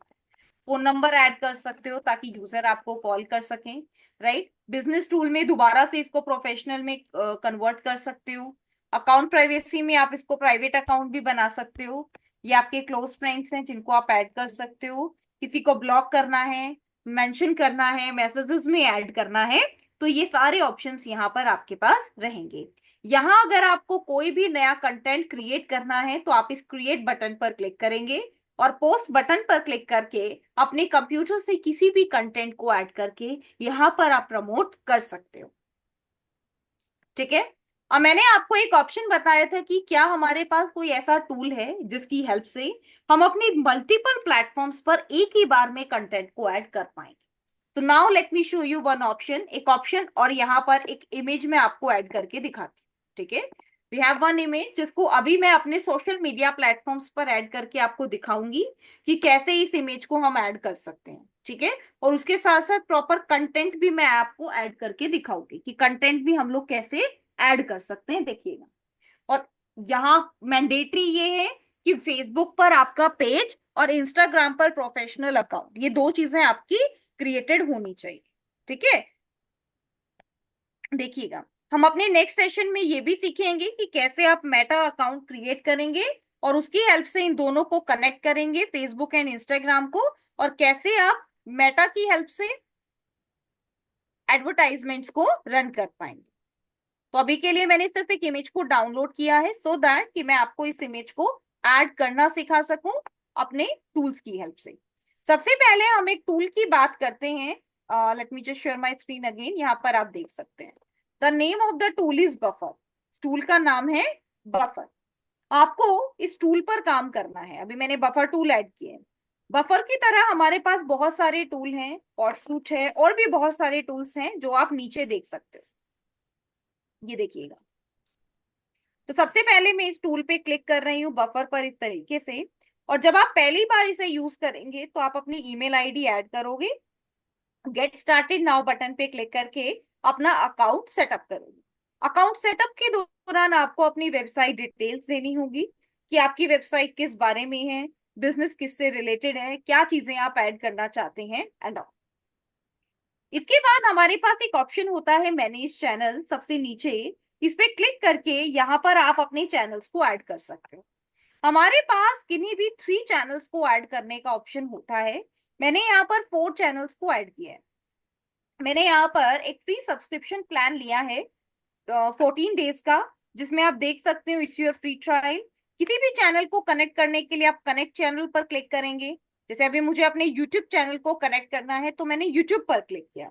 फोन नंबर ऐड कर सकते हो ताकि यूजर आपको कॉल कर सकें, राइट। बिजनेस टूल में दोबारा से इसको प्रोफेशनल में कन्वर्ट कर सकते हो। अकाउंट प्राइवेसी में आप इसको प्राइवेट अकाउंट भी बना सकते हो। ये आपके क्लोज फ्रेंड्स हैं जिनको आप ऐड कर सकते हो। किसी को ब्लॉक करना है, मेंशन करना है, मैसेजेस में ऐड करना है, तो ये सारे ऑप्शंस यहाँ पर आपके पास रहेंगे। यहाँ अगर आपको कोई भी नया कंटेंट क्रिएट करना है तो आप इस क्रिएट बटन पर क्लिक करेंगे, और पोस्ट बटन पर क्लिक करके अपने कंप्यूटर से किसी भी कंटेंट को ऐड करके यहां पर आप प्रमोट कर सकते हो। ठीक है, और मैंने आपको एक ऑप्शन बताया था कि क्या हमारे पास कोई ऐसा टूल है जिसकी हेल्प से हम अपनी मल्टीपल प्लेटफॉर्म्स पर एक ही बार में कंटेंट को ऐड कर पाएंगे। तो now let me show you one option, एक ऑप्शन, और यहाँ पर एक इमेज में आपको ऐड करके दिखाती हूँ। ठीक है, वी हैव वन इमेज जिसको अभी मैं अपने सोशल मीडिया प्लेटफॉर्म्स पर ऐड करके आपको दिखाऊंगी कि कैसे इस इमेज को हम ऐड कर सकते हैं। ठीक है, और उसके साथ साथ प्रॉपर कंटेंट भी मैं आपको ऐड करके दिखाऊंगी कि कंटेंट भी हम लोग कैसे ऐड कर सकते हैं, देखिएगा। और यहाँ मैंडेटरी ये है कि फेसबुक पर आपका पेज और इंस्टाग्राम पर प्रोफेशनल अकाउंट, ये दो चीजें आपकी क्रिएटेड होनी चाहिए। ठीक है, देखिएगा, हम अपने नेक्स्ट सेशन में ये भी सीखेंगे कि कैसे आप मेटा अकाउंट क्रिएट करेंगे और उसकी हेल्प से इन दोनों को कनेक्ट करेंगे, फेसबुक एंड इंस्टाग्राम को, और कैसे आप मेटा की हेल्प से एडवर्टाइजमेंट्स को रन कर पाएंगे। तो अभी के लिए मैंने सिर्फ एक इमेज को डाउनलोड किया है सो दैट कि मैं आपको इस इमेज को ऐड करना सिखा सकूं अपने टूल्स की हेल्प से। सबसे पहले हम एक टूल की बात करते हैं। Let me just share my screen again. यहाँ पर आप देख सकते हैं the name of the tool is buffer. Tool का नाम है बफर। आपको इस टूल पर काम करना है। अभी मैंने बफर टूल ऐड किए हैं। बफर की तरह हमारे पास बहुत सारे टूल हैं, पॉटसूट है, और भी बहुत सारे टूल्स हैं जो आप नीचे देख सकते हो। ये देखिएगा। तो सबसे पहले मैं इस टूल पे क्लिक कर रही हूँ बफर पर इस तरीके से। और जब आप पहली बार इसे यूज करेंगे तो आप अपनी ईमेल आईडी ऐड करोगे, गेट स्टार्टेड नाउ बटन पे क्लिक करके अपना अकाउंट सेटअप करोगे। अकाउंट सेटअप के दौरान आपको अपनी वेबसाइट डिटेल्स देनी होगी कि आपकी वेबसाइट किस बारे में है, बिजनेस किससे रिलेटेड है, क्या चीजें आप ऐड करना चाहते हैं एंड ऑल। इसके बाद हमारे पास एक ऑप्शन होता है मैनेज चैनल, सबसे नीचे। इस पे क्लिक करके यहाँ पर आप अपने चैनल्स को ऐड कर सकते हो। हमारे पास किन्हीं भी 3 चैनल्स को ऐड करने का ऑप्शन होता है। मैंने यहाँ पर 4 चैनल्स को ऐड किया है। मैंने यहाँ पर एक फ्री सब्सक्रिप्शन प्लान लिया है 14 डेज का, जिसमें आप देख सकते हो इट्स योर फ्री ट्रायल। किसी भी चैनल को कनेक्ट करने के लिए आप कनेक्ट चैनल पर क्लिक करेंगे। जैसे अभी मुझे अपने यूट्यूब चैनल को कनेक्ट करना है तो मैंने यूट्यूब पर क्लिक किया।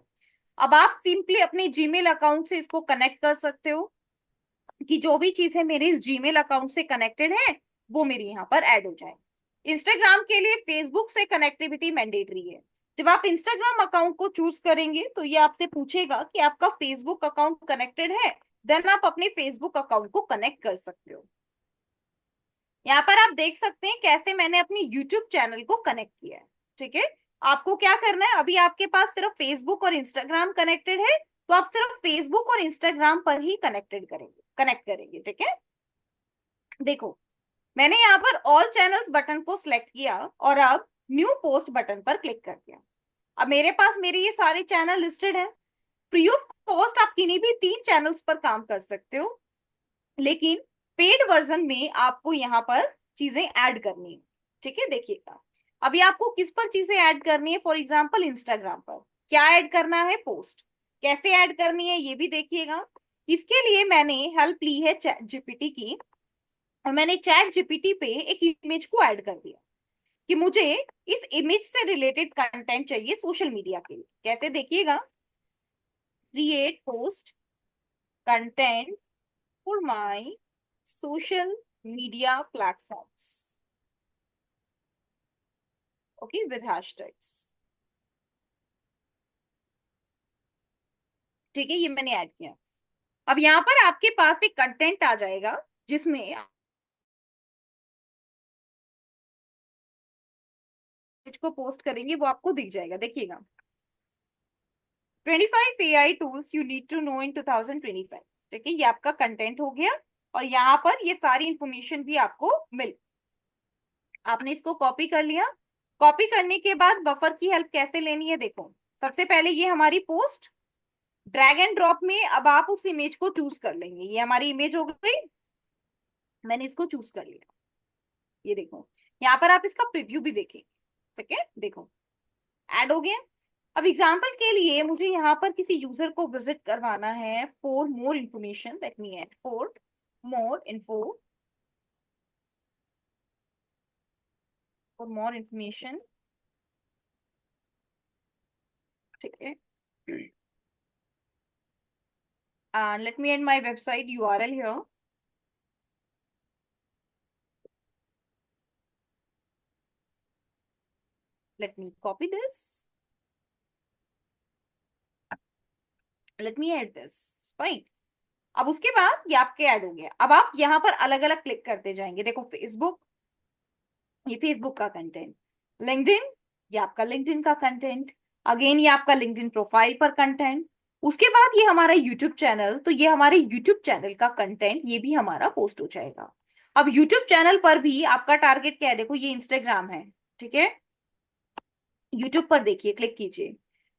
अब आप सिंपली अपने जीमेल अकाउंट से इसको कनेक्ट कर सकते हो कि जो भी चीजें मेरे इस जीमेल अकाउंट से कनेक्टेड है वो मेरी यहाँ पर ऐड हो जाए। इंस्टाग्राम के लिए फेसबुक से कनेक्टिविटी मैंडेटरी है। जब आप इंस्टाग्राम अकाउंट को चूज करेंगे तो ये आपसे पूछेगा कि आपका फेसबुक अकाउंट कनेक्टेड है, देन आप अपने फेसबुक अकाउंट को कनेक्ट कर सकते हो। यहाँ पर आप देख सकते हैं कैसे मैंने अपनी यूट्यूब चैनल को कनेक्ट किया है। ठीक है, आपको क्या करना है, अभी आपके पास सिर्फ फेसबुक और इंस्टाग्राम कनेक्टेड है तो आप सिर्फ फेसबुक और इंस्टाग्राम पर ही कनेक्ट करेंगे। ठीक है, देखो मैंने यहाँ पर ऑल चैनल्स बटन को सिलेक्ट किया और अब न्यू पोस्ट बटन पर क्लिक कर दिया। अब मेरे पास मेरे ये सारे चैनल लिस्टेड है। फ्री ऑफ कॉस्ट आप किन्हीं भी 3 चैनल्स पर काम कर सकते हो, लेकिन पेड वर्जन में आपको यहाँ पर चीजें ऐड करनी है। ठीक है, देखिएगा अभी आपको किस पर चीजें ऐड करनी है। फॉर एग्जाम्पल इंस्टाग्राम पर क्या ऐड करना है, पोस्ट कैसे ऐड करनी है ये भी देखिएगा। इसके लिए मैंने हेल्प ली है चैट जीपीटी की, और मैंने चैट जीपीटी पे एक इमेज को ऐड कर दिया कि मुझे इस इमेज से रिलेटेड कंटेंट चाहिए सोशल मीडिया के लिए। कैसे, देखिएगा, create post content for my social media platforms, okay, with hashtags. ठीक है, ये मैंने ऐड किया। अब यहाँ पर आपके पास एक कंटेंट आ जाएगा जिसमें को पोस्ट करेंगे, वो आपको दिख जाएगा। देखिएगा, 25 AI tools you need to know in 2025। ठीक है, ये आपका कंटेंट हो गया और यहाँ पर ये सारी इंफॉर्मेशन भी आपको मिल, आपने इसको कॉपी कर लिया। कॉपी करने के बाद बफर की हेल्प कैसे लेनी है, देखो सबसे पहले ये हमारी पोस्ट, ड्रैग एंड ड्रॉप में अब आप उस इमेज को चूज कर लेंगे। ये हमारी इमेज हो गई, मैंने इसको चूज कर लिया। ये देखो यहाँ पर आप इसका प्रीव्यू भी देखेंगे। ठीक है, देखो ऐड हो गया। अब एग्जाम्पल के लिए मुझे यहाँ पर किसी यूजर को विजिट करवाना है for more information, late me add for more info, for more information. ठीक है, let me add my website URL here. Let me copy this. Let me add this. Fine. अब उसके बाद ये आपके ऐड हो गया। अब आप यहाँ पर अलग अलग क्लिक करते जाएंगे। देखो फेसबुक, ये फेसबुक का कंटेंट, लिंक्डइन, ये आपका लिंक्डइन का कंटेंट, अगेन ये आपका लिंक्डइन प्रोफाइल पर कंटेंट। उसके बाद ये हमारा यूट्यूब चैनल, तो ये हमारे यूट्यूब चैनल का कंटेंट, ये भी हमारा पोस्ट हो जाएगा। अब यूट्यूब चैनल पर भी आपका टारगेट क्या है, देखो ये इंस्टाग्राम है। ठीक है, यूट्यूब पर देखिए, क्लिक कीजिए।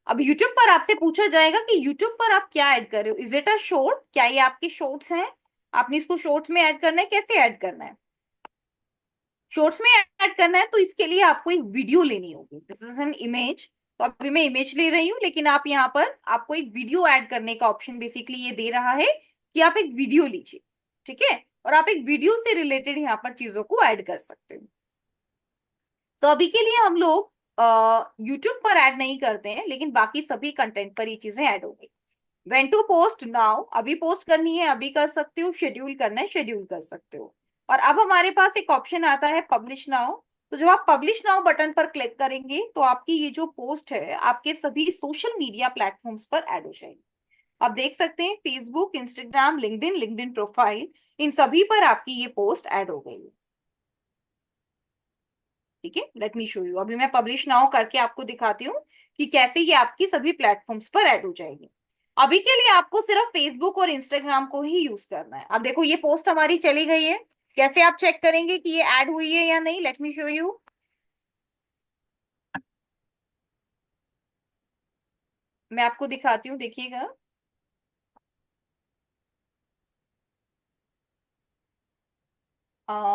अब यूट्यूब पर आपसे पूछा जाएगा कि यूट्यूब पर आप क्या ऐड कर रहे हो, इज इट अ शॉर्ट, क्या ये आपके शॉर्ट्स हैं, आपने इसको शॉर्ट्स में ऐड करना है। कैसे ऐड करना है, शॉर्ट्स में ऐड करना है तो इसके लिए आपको एक वीडियो लेनी होगी। दिस इज एन इमेज, तो अभी मैं इमेज ले रही हूँ, लेकिन आप यहाँ पर आपको एक वीडियो ऐड करने का ऑप्शन बेसिकली ये दे रहा है कि आप एक वीडियो लीजिए। ठीक है, और आप एक वीडियो से रिलेटेड यहाँ पर चीजों को ऐड कर सकते हो। तो अभी के लिए हम लोग यूट्यूब पर ऐड नहीं करते हैं, लेकिन बाकी सभी कंटेंट पर ये चीजें ऐड होगी। व्हेन टू पोस्ट नाउ, अभी पोस्ट करनी है अभी कर सकते हो, शेड्यूल करना है शेड्यूल कर सकते हो। और अब हमारे पास एक ऑप्शन आता है पब्लिश नाउ। तो जब आप पब्लिश नाउ बटन पर क्लिक करेंगे तो आपकी ये जो पोस्ट है आपके सभी सोशल मीडिया प्लेटफॉर्म्स पर ऐड हो जाएगी। आप देख सकते हैं Facebook, Instagram, LinkedIn, LinkedIn profile, इन सभी पर आपकी ये पोस्ट ऐड हो गई है। ठीक है, लेट मी शो यू। अभी मैं पब्लिश नाउ करके आपको दिखाती हूँ कि कैसे ये आपकी सभी प्लेटफॉर्म्स पर ऐड हो जाएगी। अभी के लिए आपको सिर्फ फेसबुक और इंस्टाग्राम को ही यूज करना है। अब देखो ये पोस्ट हमारी चली गई है। कैसे आप चेक करेंगे कि ये ऐड हुई है या नहीं? Let me show you. मैं आपको दिखाती हूँ, देखिएगा।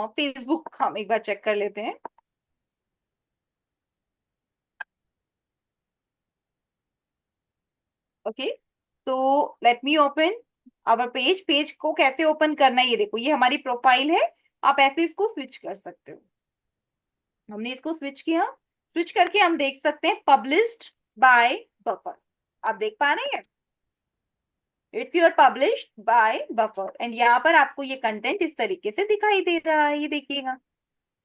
फेसबुक हम एक बार चेक कर लेते हैं। ओके, तो let me open our page. Page को कैसे ओपन करना है ये देखो, ये हमारी प्रोफाइल है। आप ऐसे इसको स्विच कर सकते हो। हमने इसको स्विच किया। स्विच करके हम देख सकते हैं पब्लिश्ड बाय बफर। आप देख पा रहे हैं, it's your published by buffer, and यहाँ पर आपको ये कंटेंट इस तरीके से दिखाई दे रहा है, ये देखिएगा।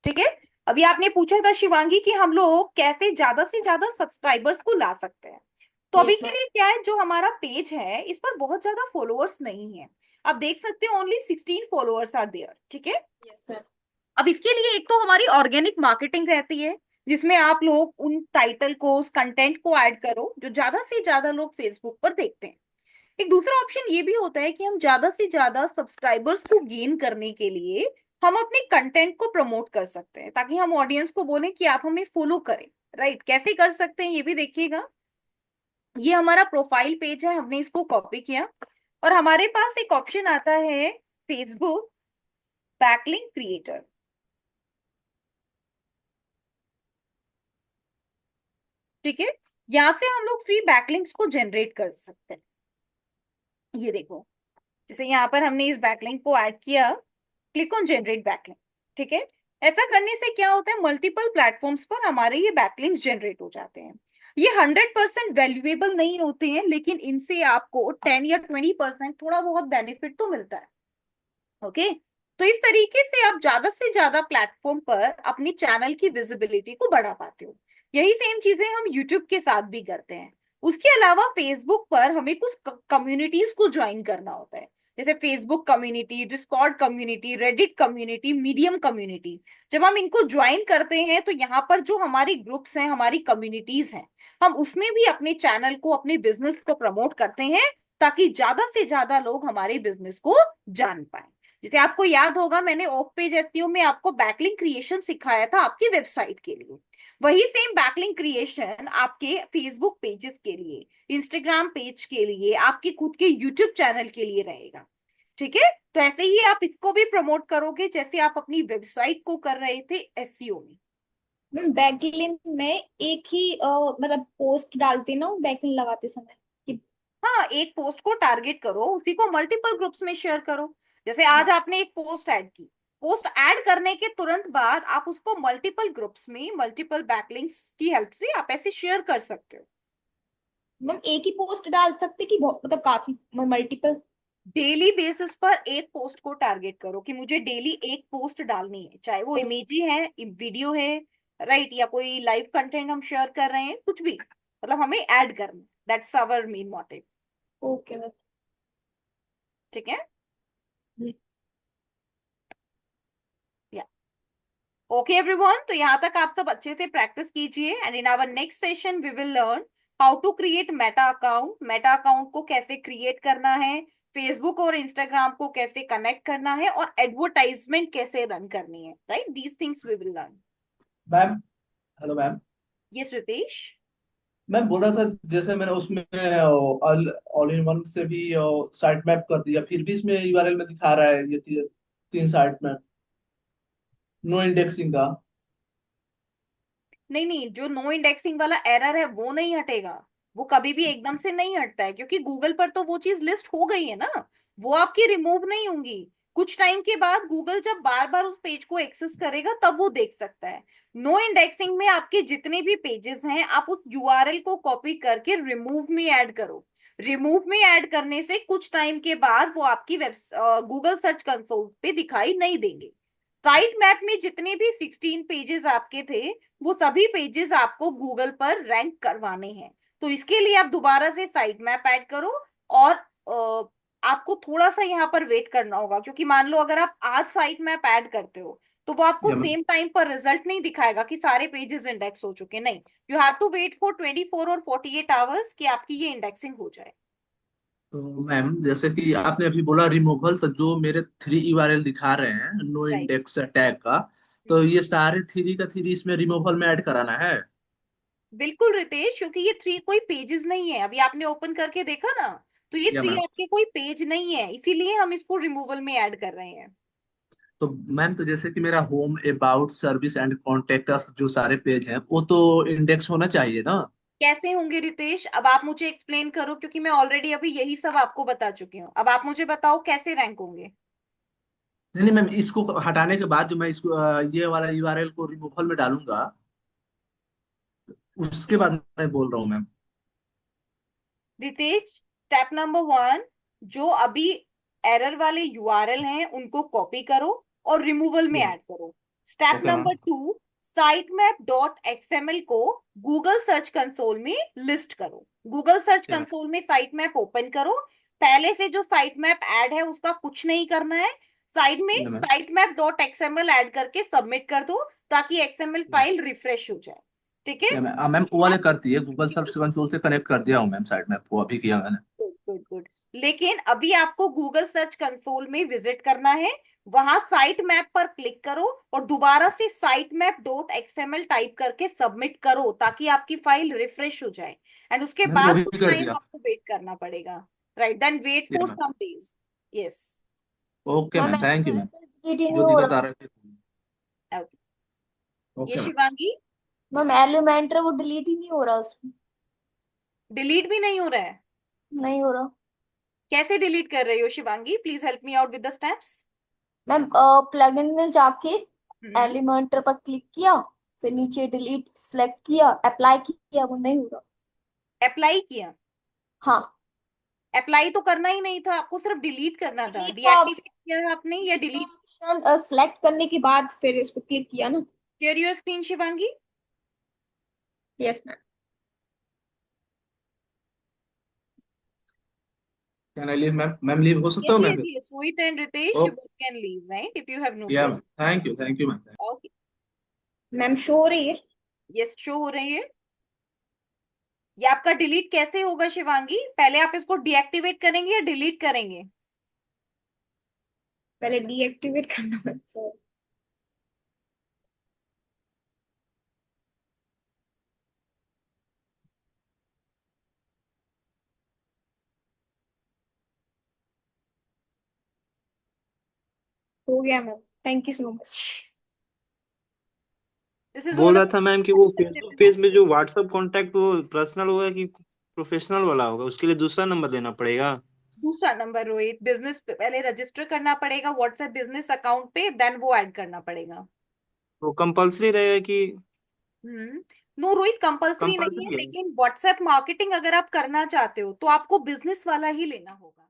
ठीक है। अभी आपने पूछा था शिवांगी कि हम लोग कैसे ज्यादा से ज्यादा सब्सक्राइबर्स को ला सकते हैं। तो अभी यस के मैम। लिए क्या है, जो हमारा पेज है इस पर बहुत ज्यादा फॉलोअर्स नहीं है। आप देख सकते हो ओनली 16 फॉलोअर्स आर देयर। ठीक है। Yes ma'am. अब इसके लिए एक तो हमारी ऑर्गेनिक मार्केटिंग रहती है, जिसमें आप लोग उन टाइटल को, उस कंटेंट को ऐड करो जो ज्यादा से ज्यादा लोग फेसबुक पर देखते हैं। एक दूसरा ऑप्शन ये भी होता है कि हम ज्यादा से ज्यादा सब्सक्राइबर्स को गेन करने के लिए हम अपने कंटेंट को प्रमोट कर सकते हैं, ताकि हम ऑडियंस को बोलें कि आप हमें फॉलो करें। राइट, कैसे कर सकते हैं ये भी देखिएगा। ये हमारा प्रोफाइल पेज है, हमने इसको कॉपी किया और हमारे पास एक ऑप्शन आता है फेसबुक बैकलिंक क्रिएटर। ठीक है, यहाँ से हम लोग फ्री बैकलिंक्स को जनरेट कर सकते हैं। ये देखो, जैसे यहाँ पर हमने इस बैकलिंक को ऐड किया, क्लिक ऑन जनरेट बैकलिंक। ठीक है। ऐसा करने से क्या होता है, मल्टीपल प्लेटफॉर्म्स पर हमारे ये बैकलिंक्स जनरेट हो जाते हैं। ये 100% वैल्यूएबल नहीं होते हैं, लेकिन इनसे आपको 10 या 20% थोड़ा बहुत बेनिफिट तो मिलता है। ओके, तो इस तरीके से आप ज्यादा से ज्यादा प्लेटफॉर्म पर अपनी चैनल की विजिबिलिटी को बढ़ा पाते हो। यही सेम चीजें हम यूट्यूब के साथ भी करते हैं। उसके अलावा फेसबुक पर हमें कुछ कम्युनिटीज को ज्वाइन करना होता है, जैसे Facebook community, Discord community, Reddit community, medium community. जब हम इनको ज्वाइन करते हैं तो यहाँ पर जो हमारी ग्रुप्स हैं, हमारी कम्युनिटीज हैं, हम उसमें भी अपने चैनल को, अपने बिजनेस को प्रमोट करते हैं, ताकि ज्यादा से ज्यादा लोग हमारे बिजनेस को जान पाए। जैसे आपको याद होगा, मैंने ऑफ पेज एसईओ में आपको बैकलिंक क्रिएशन सिखाया था आपकी वेबसाइट के लिए। वही सेम बैकलिंक क्रिएशन आपके फेसबुक पेजेस के लिए, इंस्टाग्राम पेज के लिए, आपके खुद के यूट्यूब चैनल के लिए रहेगा। ठीक है, तो ऐसे ही आप इसको भी प्रमोट करोगे जैसे आप अपनी वेबसाइट को कर रहे थे एसईओ में। मैम बैकलिंक में एक ही मतलब पोस्ट डालते ना बैकलिंक लगाते समय कि। हाँ, एक पोस्ट को टारगेट करो, उसी को मल्टीपल ग्रुप्स में शेयर करो। जैसे आज हाँ। आपने एक पोस्ट ऐड की, पोस्ट ऐड करने के तुरंत बाद आप उसको मल्टीपल ग्रुप्स में मल्टीपल बैकलिंक्स की हेल्प से आप ऐसे शेयर कर सकते हो। मैम एक ही पोस्ट डाल सकते कि मतलब काफी मल्टीपल। डेली बेसिस पर एक पोस्ट को टारगेट करो कि मुझे डेली एक पोस्ट डालनी है, चाहे वो इमेज ही है, वीडियो है, राइट, या कोई लाइव कंटेंट हम शेयर कर रहे हैं, कुछ भी, मतलब हमें ऐड करना। That's our main motive. Okay ma'am. ठीक है। या ओके एवरीवन, तो यहाँ तक आप सब अच्छे से प्रैक्टिस कीजिए, and in our next session we will learn how to create Meta account. Meta account को कैसे क्रिएट करना है, फेसबुक और इंस्टाग्राम को कैसे कनेक्ट करना है, और एडवर्टाइजमेंट कैसे रन करनी है। Right, these things we will learn. Ma'am. Hello ma'am. Yes Ritesh. मैं बोल रहा था, जैसे मैंने उसमें ऑल ऑल इन वन से भी साइट मैप कर दिया, फिर भी इसमें यूआरएल में दिखा रहा है ये तीन साइट मैप, नो इंडेक्सिंग का। नहीं नहीं, जो नो इंडेक्सिंग वाला एरर है वो नहीं हटेगा। वो कभी भी एकदम से नहीं हटता है, क्योंकि गूगल पर तो वो चीज लिस्ट हो गई है ना। वो आपकी रिमूव नहीं होंगी। कुछ टाइम के बाद गूगल जब बार बार उस पेज को एक्सेस करेगा तब वो देख सकता है। नो इंडेक्सिंग में आपके जितने भी पेजेस हैं, आप उस यूआरएल को कॉपी करके रिमूव में ऐड करो। रिमूव में ऐड करने से कुछ टाइम के बाद वो आपकी वेब गूगल सर्च कंसोल पे दिखाई नहीं देंगे। साइट मैप में जितने भी 16 पेजेस आपके थे, वो सभी पेजेस आपको गूगल पर रैंक करवाने हैं। तो इसके लिए आप दोबारा से साइट मैप ऐड करो, और आपको थोड़ा सा यहाँ पर वेट करना होगा, क्योंकि मान लो अगर आप आज साइट मैप ऐड करते हो तो वो आपको या मैम। सेम टाइम पर रिजल्ट नहीं दिखाएगा कि सारे पेजेस इंडेक्स हो चुके, नहीं। You have to wait for 24 और 48 आवर्स कि आपकी ये इंडेक्सिंग हो जाए। तो मैम जैसे कि आपने अभी बोला रिमूवल, तो जो मेरे 3 URL दिखा रहे हैं नो राइट। इंडेक्स टैग का, तो ये सारे थ्री का थ्री इसमें रिमूवल में ऐड कराना है? बिल्कुल रितेश, क्योंकि ये थ्री कोई पेजेस नहीं है, अभी आपने ओपन करके देखा ना, तो ये या थ्री मैम। आपके कोई पेज नहीं है, इसीलिए हम इसको रिमूवल में ऐड कर रहे हैं। तो मैम तो जैसे कि मेरा home, about, service and contact जो सारे पेज हैं वो तो इंडेक्स होना चाहिए ना? कैसे होंगे रितेश, अब आप मुझे एक्सप्लेन करो, क्योंकि मैं ऑलरेडी अभी यही सब आपको बता चुकी हूँ। अब आप मुझे बताओ कैसे रैंक होंगे। नहीं नहीं मैम, इसको हटाने के बाद जो मैं इसको ये वाला यूआरएल को रिमूवल में डालूंगा, उसके बाद मैं बोल रहा हूँ मैम। रितेश, स्टेप नंबर 1, जो अभी एरर वाले यूआरएल हैं उनको कॉपी करो और रिमूवल में ऐड करो। Step okay ma'am. Number 2, sitemap.xml को गूगल सर्च कंसोल में लिस्ट करो। गूगल सर्च या मैम। कंसोल में साइट मैप ओपन करो। पहले से जो साइट मैप ऐड है उसका कुछ नहीं करना है, साइड में या मैम। sitemap.xml ऐड करके सबमिट कर दो, ताकि एक्सएमएल फाइल रिफ्रेश हो जाए। ठीक है। या मैम, मैम वो वाले करती है, गूगल सर्च कंसोल से कनेक्ट कर दिया हूँ मैम, साइड मैप वो अभी किया मैंने। Good good good. लेकिन अभी आपको गूगल सर्च कंसोल में विजिट करना है, वहां साइट मैप पर क्लिक करो और दोबारा से site map dot XML type करके सबमिट करो, ताकि आपकी फाइल रिफ्रेश हो जाए। एंड उसके मैम वो बाद भी कुछ कर टाइम दिया। आपको वेट करना पड़ेगा। राइट, देन वेट या for ma'am. Some days. Yes. Okay ma'am ma'am, thank you ma'am. Delete ही नहीं जो हो दिक्कत रहा। आ रही थी। ये okay ma'am. Shivangi, ma'am Elementor वो डिलीट ही नहीं हो रहा उसमें। डिलीट भी नहीं हो रहा है? नहीं हो रहा। कैसे डिलीट कर रही हो Shivangi? Please help me out with the steps. Ma'am plugin में जाके हम्म। एलिमेंटर पर क्लिक किया, फिर नीचे डिलीट सेलेक्ट किया, अप्लाई किया, वो नहीं हो रहा। अप्लाई किया? हाँ। अप्लाई तो करना ही नहीं था, आपको सिर्फ डिलीट करना था। डिलीट का डीएक्टिवेट किया आपने या डिलीट का डिलीट? ऑप्शन सेलेक्ट करने के बाद फिर इस पर क्लिक किया ना। Share your screen Shivangi. Yes ma'am. Can I leave ma'am? Ma'am leave हो सकता Yes, हूँ मैं yes, फिर? yes. Rohit and Ritesh, you okay. both can leave, right? If you have no या problem. Ma'am, thank you ma'am. Okay. Ma'am show हो रही है। Yes, show हो रही है। ये आपका डिलीट कैसे होगा शिवांगी? पहले आप इसको डीएक्टिवेट करेंगे या डिलीट करेंगे? पहले डीएक्टिवेट करना है सर। हो गया ma'am, thank you so much. This is बोल ऑल रहा था मैम कि वो फेसबुक अबाउट। पेज में जो व्हाट्सएप कांटेक्ट वो पर्सनल होगा कि प्रोफेशनल वाला होगा, उसके लिए दूसरा नंबर देना पड़ेगा? दूसरा नंबर रोहित, बिजनेस पे पहले रजिस्टर करना पड़ेगा व्हाट्सएप बिजनेस अकाउंट पे, देन वो ऐड करना पड़ेगा। वो कंपलसरी रहेगा कि? हम्म। नो रोहित, कंपलसरी नहीं है, कंपलसरी है। लेकिन व्हाट्सएप मार्केटिंग अगर आप करना चाहते हो तो आपको बिजनेस वाला ही लेना होगा।